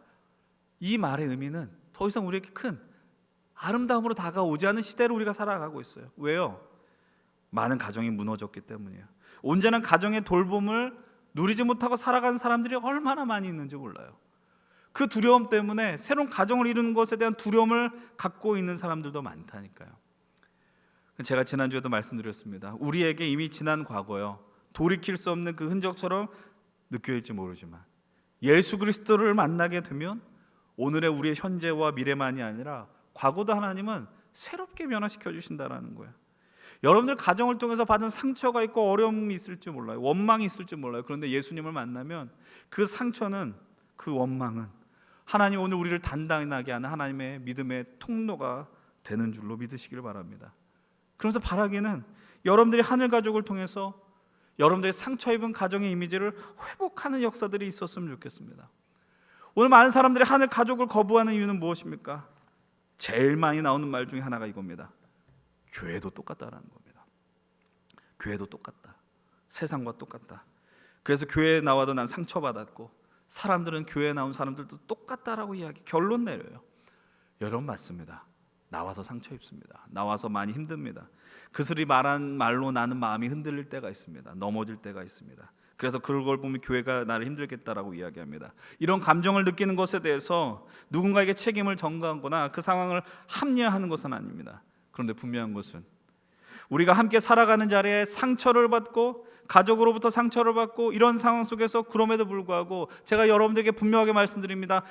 S8: 이 말의 의미는 더 이상 우리에게 큰 아름다움으로 다가오지 않은 시대를 우리가 살아가고 있어요. 왜요? 많은 가정이 무너졌기 때문이에요. 온전한 가정의 돌봄을 누리지 못하고 살아가는 사람들이 얼마나 많이 있는지 몰라요. 그 두려움 때문에 새로운 가정을 이루는 것에 대한 두려움을 갖고 있는 사람들도 많다니까요. 제가 지난주에도 말씀드렸습니다. 우리에게 이미 지난 과거요, 돌이킬 수 없는 그 흔적처럼 느껴질지 모르지만 예수 그리스도를 만나게 되면 오늘의 우리의 현재와 미래만이 아니라 과거도 하나님은 새롭게 변화시켜 주신다라는 거예요. 여러분들 가정을 통해서 받은 상처가 있고 어려움이 있을지 몰라요. 원망이 있을지 몰라요. 그런데 예수님을 만나면 그 상처는, 그 원망은 하나님 오늘 우리를 단단하게 하는 하나님의 믿음의 통로가 되는 줄로 믿으시길 바랍니다. 그러면서 바라기는 여러분들이 하늘 가족을 통해서 여러분들의 상처 입은 가정의 이미지를 회복하는 역사들이 있었으면 좋겠습니다. 오늘 많은 사람들이 하늘 가족을 거부하는 이유는 무엇입니까? 제일 많이 나오는 말 중에 하나가 이겁니다. 교회도 똑같다라는 겁니다. 교회도 똑같다. 세상과 똑같다. 그래서 교회에 나와도 난 상처받았고, 사람들은 교회에 나온 사람들도 똑같다라고 결론 내려요. 여러분, 맞습니다. 나와서 상처 입습니다. 나와서 많이 힘듭니다. 그들이 말한 말로 나는 마음이 흔들릴 때가 있습니다. 넘어질 때가 있습니다. 그래서 그걸 보면 교회가 나를 힘들겠다라고 이야기합니다. 이런 감정을 느끼는 것에 대해서 누군가에게 책임을 전가하거나 그 상황을 합리화하는 것은 아닙니다. 그런데 분명한 것은 우리가 함께 살아가는 자리에 상처를 받고 가족으로부터 상처를 받고 이런 상황 속에서 그럼에도 불구하고 제가 여러분들에게 분명하게 말씀드립니다.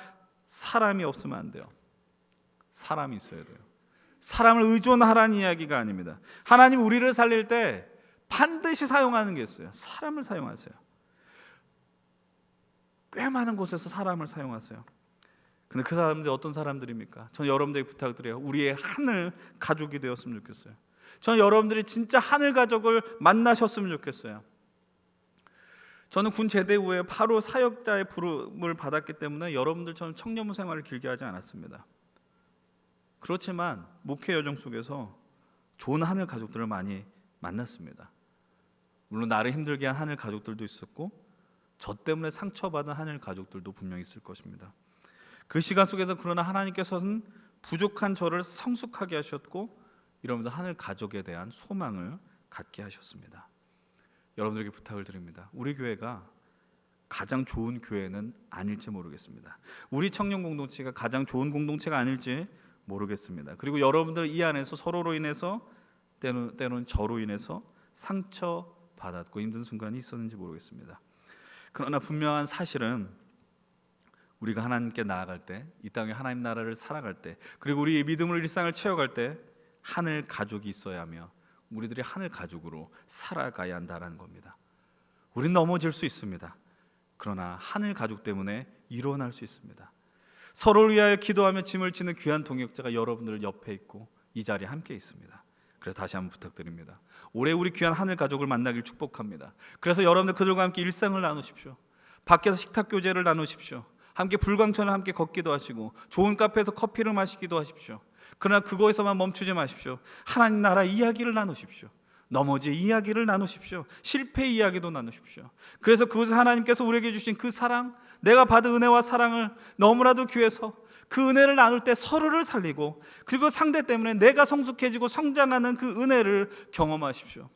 S8: 사람이 없으면 안 돼요. 사람이 있어야 돼요. 사람을 의존하라는 이야기가 아닙니다. 하나님 우리를 살릴 때 반드시 사용하는 게 있어요. 사람을 사용하세요. 꽤 많은 곳에서 사람을 사용하세요. 근데 그 사람들이 어떤 사람들입니까? 저는 여러분들에게 부탁드려요. 우리의 하늘 가족이 되었으면 좋겠어요. 저는 여러분들이 진짜 하늘 가족을 만나셨으면 좋겠어요. 저는 군 제대 후에 바로 사역자의 부름을 받았기 때문에 여러분들처럼 청년부 생활을 길게 하지 않았습니다. 그렇지만 목회 여정 속에서 좋은 하늘 가족들을 많이 만났습니다. 물론 나를 힘들게 한 하늘 가족들도 있었고 저 때문에 상처받은 하늘 가족들도 분명히 있을 것입니다. 그 시간 속에서 그러나 하나님께서는 부족한 저를 성숙하게 하셨고 이러면서 하늘 가족에 대한 소망을 갖게 하셨습니다. 여러분들에게 부탁을 드립니다. 우리 교회가 가장 좋은 교회는 아닐지 모르겠습니다. 우리 청년 공동체가 가장 좋은 공동체가 아닐지 모르겠습니다. 그리고 여러분들 이 안에서 서로로 인해서 때로는 저로 인해서 상처받았고 힘든 순간이 있었는지 모르겠습니다. 그러나 분명한 사실은 우리가 하나님께 나아갈 때, 이 땅에 하나님 나라를 살아갈 때, 그리고 우리의 믿음으로 일상을 채워갈 때 하늘 가족이 있어야 하며 우리들이 하늘 가족으로 살아가야 한다는 겁니다. 우린 넘어질 수 있습니다. 그러나 하늘 가족 때문에 일어날 수 있습니다. 서로를 위하여 기도하며 짐을 지는 귀한 동역자가 여러분들 옆에 있고 이 자리에 함께 있습니다. 그래서 다시 한번 부탁드립니다. 올해 우리 귀한 하늘 가족을 만나길 축복합니다. 그래서 여러분들 그들과 함께 일상을 나누십시오. 밖에서 식탁 교제를 나누십시오. 함께 불광천을 함께 걷기도 하시고 좋은 카페에서 커피를 마시기도 하십시오. 그러나 그거에서만 멈추지 마십시오. 하나님 나라 이야기를 나누십시오. 넘어질 이야기를 나누십시오. 실패 이야기도 나누십시오. 그래서 그곳에 하나님께서 우리에게 주신 그 사랑, 내가 받은 은혜와 사랑을 너무나도 귀해서 그 은혜를 나눌 때 서로를 살리고 그리고 상대 때문에 내가 성숙해지고 성장하는 그 은혜를 경험하십시오.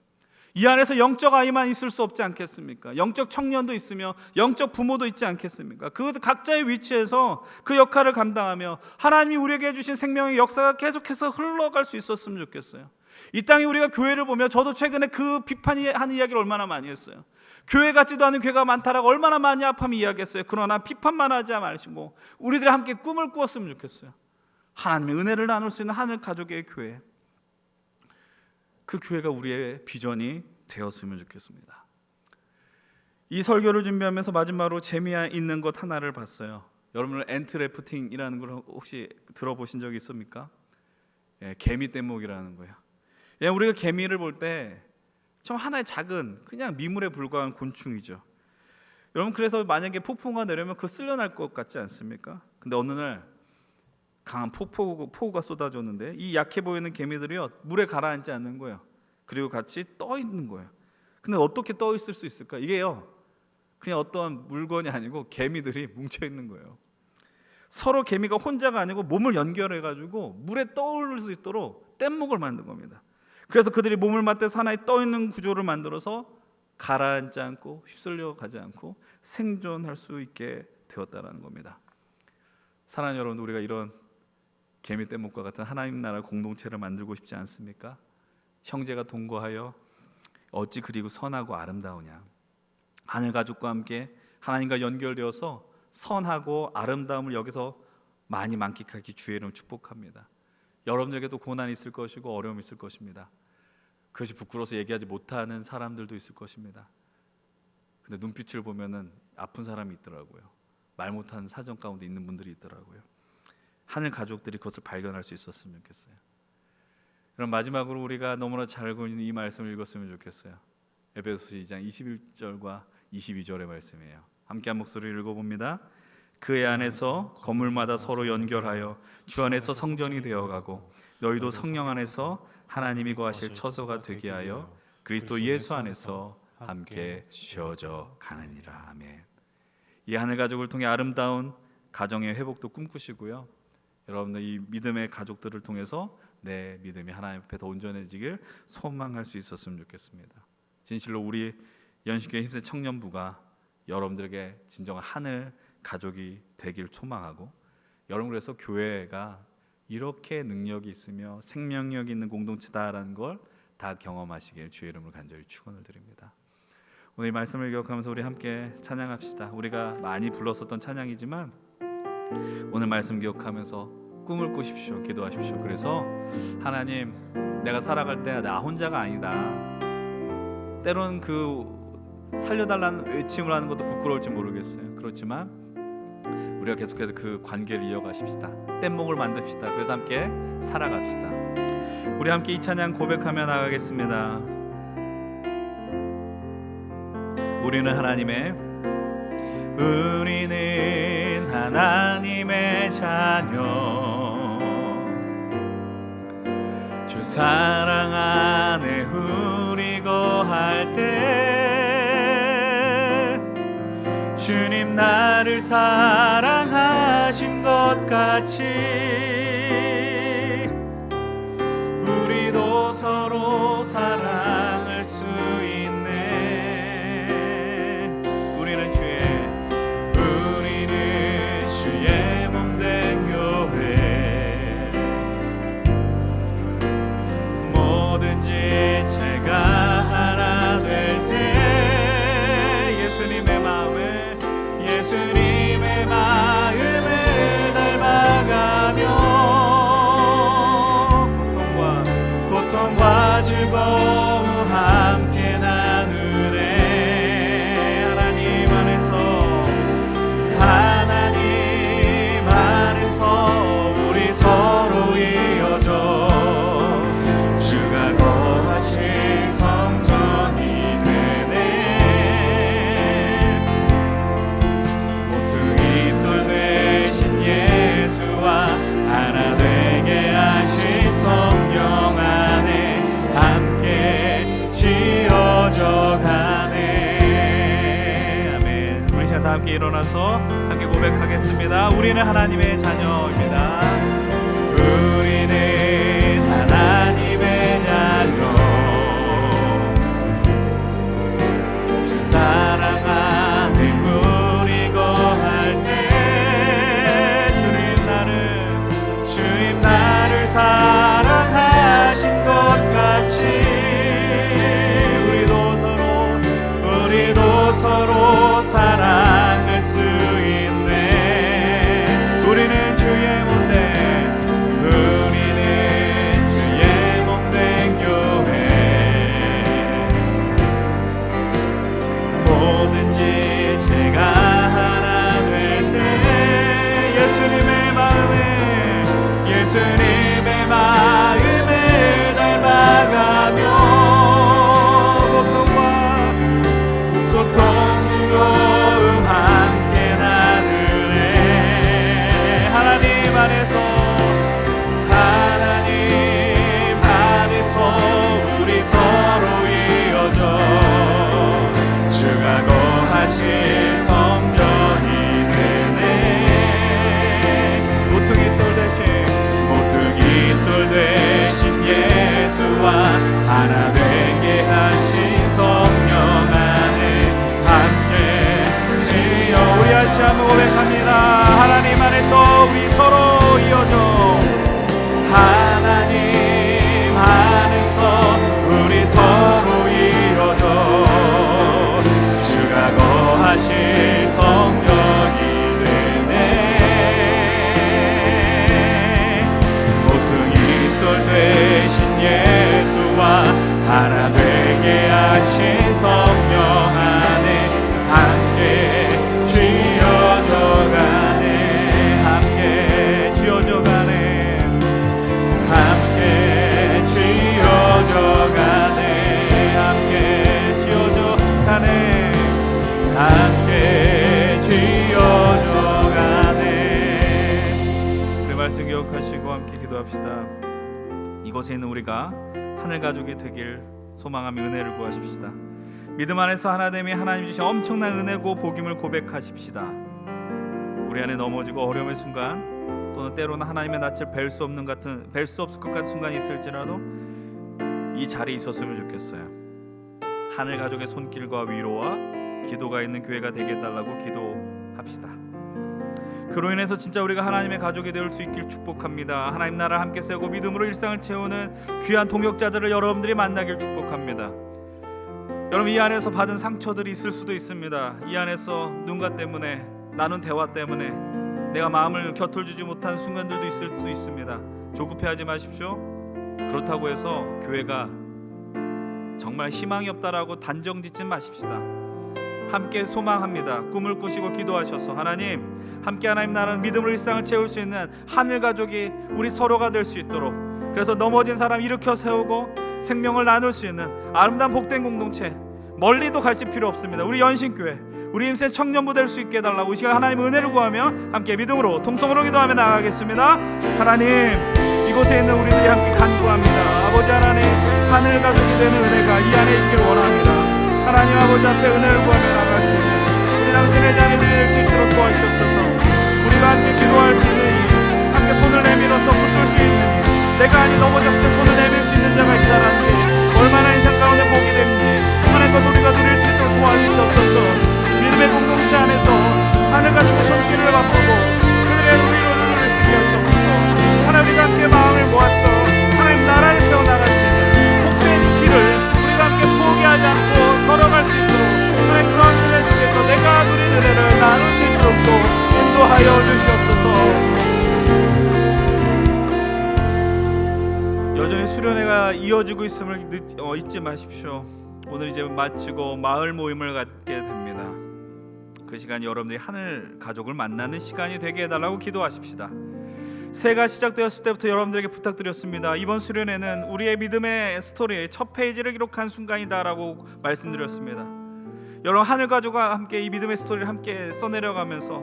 S8: 이 안에서 영적 아이만 있을 수 없지 않겠습니까? 영적 청년도 있으며 영적 부모도 있지 않겠습니까? 그 각자의 위치에서 그 역할을 감당하며 하나님이 우리에게 주신 생명의 역사가 계속해서 흘러갈 수 있었으면 좋겠어요. 이 땅에 우리가 교회를 보며 저도 최근에 그 비판하는 이야기를 얼마나 많이 했어요. 교회 같지도 않은 교회가 많다라고 얼마나 많이 아픔이 이야기했어요. 그러나 비판만 하지 마시고 우리들이 함께 꿈을 꾸었으면 좋겠어요. 하나님의 은혜를 나눌 수 있는 하늘 가족의 교회, 그 교회가 우리의 비전이 되었으면 좋겠습니다. 이 설교를 준비하면서 마지막으로 재미있는 것 하나를 봤어요. 여러분 엔트래프팅이라는 걸 혹시 들어보신 적이 있습니까? 개미 떼목이라는 거예요. 우리가 개미를 볼 때 좀 하나의 작은 그냥 미물에 불과한 곤충이죠. 여러분 그래서 만약에 폭풍우가 내려면 그거 쓸려날 것 같지 않습니까? 근데 어느 날 강한 폭우가 쏟아졌는데 이 약해 보이는 개미들이요 물에 가라앉지 않는 거예요. 그리고 같이 떠 있는 거예요. 근데 어떻게 떠 있을 수 있을까? 이게요 그냥 어떠한 물건이 아니고 개미들이 뭉쳐 있는 거예요. 서로 개미가 혼자가 아니고 몸을 연결해 가지고 물에 떠오를 수 있도록 뗏목을 만든 겁니다. 그래서 그들이 몸을 맞대서 하나의 떠 있는 구조를 만들어서 가라앉지 않고 휩쓸려 가지 않고 생존할 수 있게 되었다라는 겁니다. 사랑하는 여러분, 우리가 이런 개미 떼목과 같은 하나님 나라 공동체를 만들고 싶지 않습니까? 형제가 동거하여 어찌 그리고 선하고 아름다우냐. 하늘 가족과 함께 하나님과 연결되어서 선하고 아름다움을 여기서 많이 만끽하기 주의 이름으로 축복합니다. 여러분들에게도 고난이 있을 것이고 어려움이 있을 것입니다. 그것이 부끄러워서 얘기하지 못하는 사람들도 있을 것입니다. 근데 눈빛을 보면은 아픈 사람이 있더라고요. 말 못하는 사정 가운데 있는 분들이 있더라고요. 하늘 가족들이 그것을 발견할 수 있었으면 좋겠어요. 그럼 마지막으로 우리가 너무나 잘 알고 있는 이 말씀을 읽었으면 좋겠어요. 에베소서 2장 21절과 22절의 말씀이에요. 함께 한 목소리를 읽어봅니다. 그의 안에서 건물마다 서로 연결하여 주 안에서 성전이 되어가고 너희도 성령 안에서 하나님이 거하실 처소가 되게 하여 그리스도 예수 안에서 함께 지어져 가느니라. 아멘. 이 하늘 가족을 통해 아름다운 가정의 회복도 꿈꾸시고요. 여러분들 이 믿음의 가족들을 통해서 내 믿음이 하나님 앞에 더 온전해지길 소망할 수 있었으면 좋겠습니다. 진실로 우리 연식교회 힘센 청년부가 여러분들에게 진정한 하늘 가족이 되길 소망하고, 여러분 그래서 교회가 이렇게 능력이 있으며 생명력이 있는 공동체다라는 걸 다 경험하시길 주의 이름으로 간절히 축원을 드립니다. 오늘 이 말씀을 기억하면서 우리 함께 찬양합시다. 우리가 많이 불렀었던 찬양이지만 오늘 말씀 기억하면서 꿈을 꾸십시오. 기도하십시오. 그래서 하나님, 내가 살아갈 때 나 혼자가 아니다. 때로는 그 살려달라는 외침을 하는 것도 부끄러울지 모르겠어요. 그렇지만 우리가 계속해서 그 관계를 이어가십시다. 뗏목을 만듭시다. 그래서 함께 살아갑시다. 우리 함께 이 찬양 고백하며 나가겠습니다. 우리는 하나님의 자녀, 주 사랑 안에 우리 거할 때
S3: 주님 나를 사랑하신 것 같이 우리도 서로 사랑할 수 있네. 우리는 주의 몸된 교회 뭐든지 제가 하나 될 때 예수님의 마음을 닮아가며 고통과 즐거움 함께 나누네. 하나님 안에서 우리 서로 이어져 주가 거하실 성전이 되네. 모퉁이 돌 되신 예수와 하나 되게 하신 성령 안에 함께 지어져 가네. 아멘. 우리 시간 다 함께 일어나서 함께 고백하겠습니다. 우리는 하나님의 자녀입니다. 우리는 하나님의 자녀. 주 사랑 안에 우리 거할 때 주님 나를 사랑하신 것 같이 우리도 서로 사랑할 수 있네. 우리는 주의 몸된 교회 뭐든지 제가 하나 될 때 예수님의 마음을 닮아가며 고통 즐거움 함께 나누네. 하나님 안에서 우리 서로 이어져 주가 거하실 성전이 되네. 모퉁이 돌 되신 예수와 하나 되게 하신 성령 안에 함께 지어. 우리 같이 한번 고백합니다. 하나님 안에서 우리 서로 이어져 하나님 안에서 우리 서로 이어져 주가 거하실 성전이 되네. 모퉁이 돌 되신 예수와 하나 되게 하신 성령 안에 함께 지어져 가네. 함께 지어져 가네. 함께 지어져 가네. 함께 지어져 가네. 함께 지어져 가네. 우리 말씀 기억하시고 함께 기도합시다. 이곳에 있는 우리가 하늘 가족이 되길 소망하며 은혜를 구하십시다. 믿음 안에서 하나됨이 하나님 주신 엄청난 은혜고 복임을 고백하십시다. 우리 안에 넘어지고 어려움의 순간 또는 때로는 하나님의 낯을 뵐 수 없을 것 같은 순간이 있을지라도 이 자리에 있었으면 좋겠어요. 하늘 가족의 손길과 위로와 기도가 있는 교회가 되게 해달라고 기도합시다. 그로 인해서 진짜 우리가 하나님의 가족이 될 수 있길 축복합니다. 하나님 나라를 함께 세우고 믿음으로 일상을 채우는 귀한 동역자들을 여러분들이 만나길 축복합니다. 여러분, 이 안에서 받은 상처들이 있을 수도 있습니다. 이 안에서 누군가 때문에, 나눈 대화 때문에 내가 마음을 곁을 주지 못한 순간들도 있을 수 있습니다. 조급해하지 마십시오. 그렇다고 해서 교회가 정말 희망이 없다라고 단정 짓지 마십시다. 함께 소망합니다. 꿈을 꾸시고 기도하셔서 하나님, 함께 하나님 나라는 믿음으로 일상을 채울 수 있는 하늘 가족이 우리 서로가 될 수 있도록, 그래서 넘어진 사람 일으켜 세우고 생명을 나눌 수 있는 아름다운 복된 공동체, 멀리도 가실 필요 없습니다. 우리 연신교회, 우리 힘센 청년부 될 수 있게 해달라고 이 시간 하나님 은혜를 구하며 함께 믿음으로 통성으로 기도하며 나가겠습니다. 하나님, 이곳에 있는 우리들이 함께 간구합니다. 아버지 하나님, 하늘 가족이 되는 은혜가 이 안에 있기를 원합니다. 하나님 아버지 앞에 은혜를 구하며 나갈 수 있는 우리 당신의 자녀들
S8: 내가 아니 넘어졌을 때 손을 내밀 수 있는 자가 있다라는 게 얼마나 인생 가운데 복이 됩니까? 하나님과 소리가 누릴 수 있도록 도와주시옵소서. 믿음의 공동체 안에서 하늘 가지고 손길을 바꾸고 그들의 우리로 누릴 수 있게 하시옵소서. 하나님과 함께 마음을 모았어 하나님 나라를 세워나가시는 복된 이 길을 우리가 함께 포기하지 않고 걸어갈 수 있도록 하나님 그런 은혜 속에서 내가 누린 은혜를 나눌 수 있도록 또 인도하여 주시옵소서. 여전히 수련회가 이어지고 있음을 잊지 마십시오. 오늘 이제 마치고 마을 모임을 갖게 됩니다. 그 시간이 여러분들이 하늘 가족을 만나는 시간이 되게 해달라고 기도하십시다. 새해가 시작되었을 때부터 여러분들에게 부탁드렸습니다. 이번 수련회는 우리의 믿음의 스토리의 첫 페이지를 기록한 순간이다라고 말씀드렸습니다. 여러분 하늘 가족과 함께 이 믿음의 스토리를 함께 써내려가면서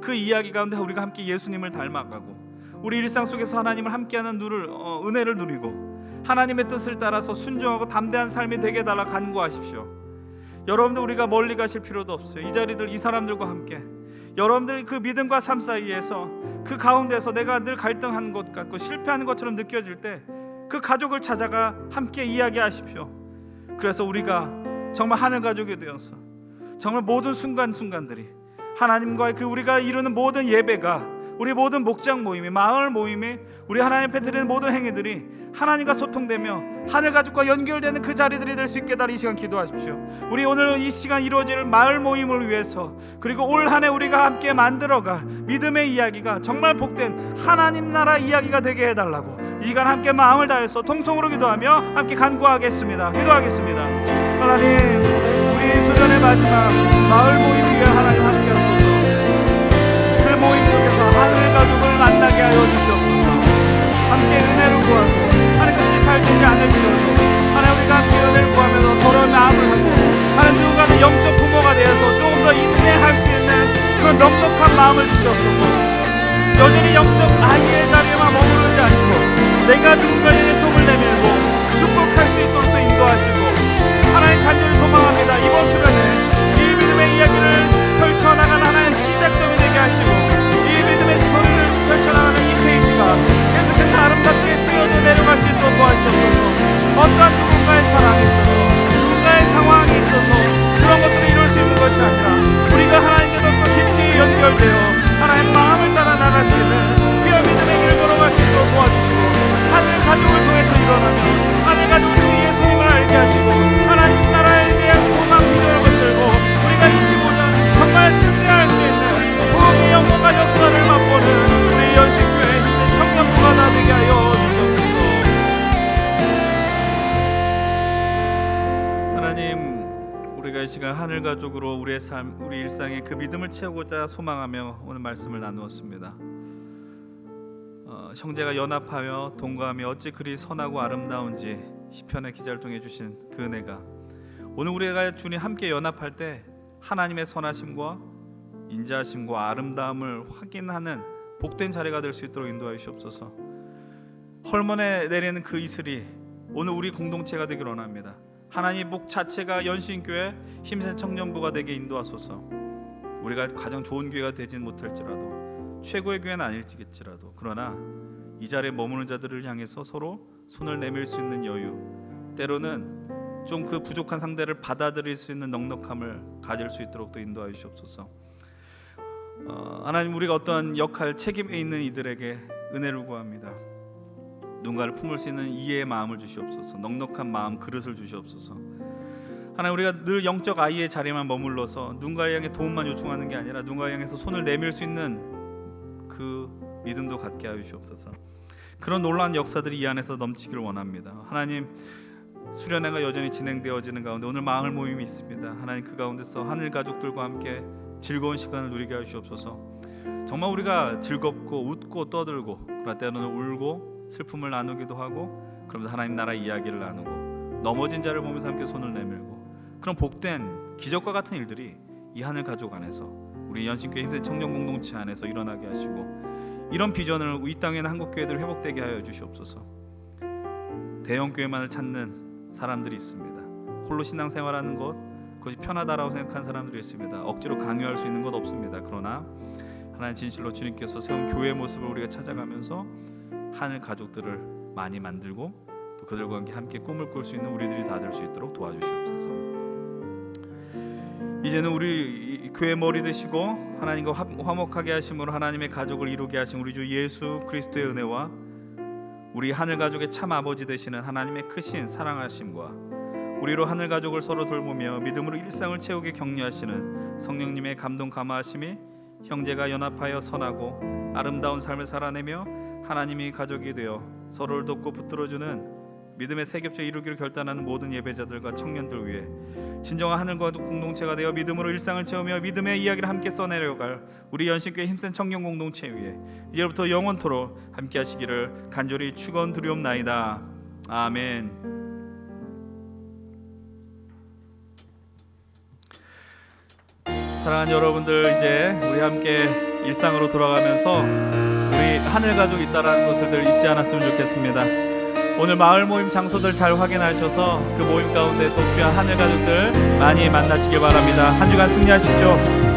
S8: 그 이야기 가운데 우리가 함께 예수님을 닮아가고 우리 일상 속에서 하나님을 함께하는 은혜를 누리고 하나님의 뜻을 따라서 순종하고 담대한 삶이 되게 해달라 간구하십시오. 여러분들 우리가 멀리 가실 필요도 없어요. 이 자리들 이 사람들과 함께 여러분들이 그 믿음과 삶 사이에서 그 가운데서 내가 늘 갈등하는 것 같고 실패하는 것처럼 느껴질 때 그 가족을 찾아가 함께 이야기하십시오. 그래서 우리가 정말 하늘 가족이 되어서 정말 모든 순간순간들이 하나님과의 그 우리가 이루는 모든 예배가 우리 모든 목장 모임이 마을 모임이 우리 하나님 앞에 드리는 모든 행위들이 하나님과 소통되며 하늘 가족과 연결되는 그 자리들이 될 수 있게 달이 시간 기도하십시오. 우리 오늘 이 시간 이루어질 마을 모임을 위해서 그리고 올 한 해 우리가 함께 만들어갈 믿음의 이야기가 정말 복된 하나님 나라 이야기가 되게 해달라고 이 시간 함께 마음을 다해서 통성으로 기도하며 함께 간구하겠습니다. 기도하겠습니다. 하나님 우리 수련의 마지막 마을 모임 위에 하나님 함께 하소서. 그 모임 속에서 하늘 가족을 만나게 하여 주시옵소서. 함께 은혜를 구하고 하나님 것이 잘 되지 않을지어도 하나님 우리가 함께 은혜를 구하면서 서로 마음을 하고 하나님 누군가는 영적 부모가 되어서 조금 더 인내할 수 있는 그런 넉넉한 마음을 주시옵소서. 여전히 영적 아이의 자리에만 머무르지 않고 내가 누군가에게 손을 내밀고 축복할 수 있도록 또 인도하시고 하나님 간절히 소망합니다. 이번 수련에 이 믿음의 이야기를 펼쳐나가는 하나의 시작점이 되게 하시고 이 믿음의 스토리를 펼쳐나가는 이 페이지가 계속해서 아름답게 쓰여져 내려갈 수 있도록 도와주시옵소서. 어떠한 누군가의 사랑이 있어서 누군가의 상황이 있어서 그런 것들을 이룰 수 있는 것이 아니라 우리가 하나님께 더욱더 깊이 연결되어 하나님 마음을 따라 나갈 수 있는 귀한 믿음의 길을 걸어갈 수 있도록 도와주시고 하늘 가족을 통해서 일어나며 하늘 가족을 통해 예수님을 알게 하시고 하나님 나라에 대한 소망 비전을 붙들고 우리가 25년 정말 승리할 수 있는 부흥의 영광과 역사를 맛보는 우리 연신교회 이제 청년부가 다 되게 하여 주시옵소서. 하나님 우리가 이 시간 하늘 가족으로 우리의 삶 우리 일상에 그 믿음을 채우고자 소망하며 오늘 말씀을 나누었습니다. 형제가 연합하여 동거하며 어찌 그리 선하고 아름다운지 시편의 기자를 통해 주신 그 은혜가 오늘 우리가 주님 함께 연합할 때 하나님의 선하심과 인자하심과 아름다움을 확인하는 복된 자리가 될 수 있도록 인도하여 주시옵소서. 헐몬에 내리는 그 이슬이 오늘 우리 공동체가 되기를 원합니다. 하나님 목 자체가 연신교회 힘센 청년부가 되게 인도하소서. 우리가 가장 좋은 교회가 되진 못할지라도 최고의 교회는 아닐지라도 그러나 이 자리에 머무는 자들을 향해서 서로 손을 내밀 수 있는 여유, 때로는 좀 그 부족한 상대를 받아들일 수 있는 넉넉함을 가질 수 있도록 또 인도하여 주시옵소서. 하나님 우리가 어떠한 역할, 책임에 있는 이들에게 은혜를 구합니다. 누군가를 품을 수 있는 이해의 마음을 주시옵소서. 넉넉한 마음, 그릇을 주시옵소서. 하나님 우리가 늘 영적 아이의 자리에만 머물러서 누군가를 향해 도움만 요청하는 게 아니라 누군가를 향해서 손을 내밀 수 있는 그 믿음도 갖게 하여 주시옵소서. 그런 놀라운 역사들이 이 안에서 넘치기를 원합니다. 하나님 수련회가 여전히 진행되어지는 가운데 오늘 마을 모임이 있습니다. 하나님 그 가운데서 하늘 가족들과 함께 즐거운 시간을 누리게 하여 주시옵소서. 정말 우리가 즐겁고 웃고 떠들고 그럴 때로는 울고 슬픔을 나누기도 하고 그러면서 하나님 나라 이야기를 나누고 넘어진 자를 보면서 함께 손을 내밀고 그런 복된 기적과 같은 일들이 이 하늘 가족 안에서 우리 연신교회 힘든 청년 공동체 안에서 일어나게 하시고 이런 비전을 이 땅에는 한국교회들 회복되게 하여 주시옵소서. 대형 교회만을 찾는 사람들이 있습니다. 홀로 신앙생활하는 것 그것이 편하다라고 생각하는 사람들이 있습니다. 억지로 강요할 수 있는 것 없습니다. 그러나 하나님 진실로 주님께서 세운 교회의 모습을 우리가 찾아가면서 하늘 가족들을 많이 만들고 또 그들과 함께 꿈을 꿀 수 있는 우리들이 다 될 수 있도록 도와주시옵소서. 이제는 우리 교회 머리 되시고 하나님과 화목하게 하심으로 하나님의 가족을 이루게 하신 우리 주 예수 그리스도의 은혜와 우리 하늘 가족의 참 아버지 되시는 하나님의 크신 사랑하심과 우리로 하늘 가족을 서로 돌보며 믿음으로 일상을 채우게 격려하시는 성령님의 감동 감화하심이 형제가 연합하여 선하고 아름다운 삶을 살아내며 하나님이 가족이 되어 서로를 돕고 붙들어주는 믿음의 세 겹쳐 이루기를 결단하는 모든 예배자들과 청년들 위해 진정한 하늘과 공동체가 되어 믿음으로 일상을 채우며 믿음의 이야기를 함께 써내려갈 우리 연신교회 힘센 청년 공동체 위해 이제부터 영원토록 함께 하시기를 간절히 축원드리옵나이다. 아멘. 사랑하는 여러분들, 이제 우리 함께 일상으로 돌아가면서 우리 하늘 가족이 있다라는 것을 늘 잊지 않았으면 좋겠습니다. 오늘 마을 모임 장소들 잘 확인하셔서 그 모임 가운데 또 귀한 하늘 가족들 많이 만나시길 바랍니다. 한 주간 승리하십시오.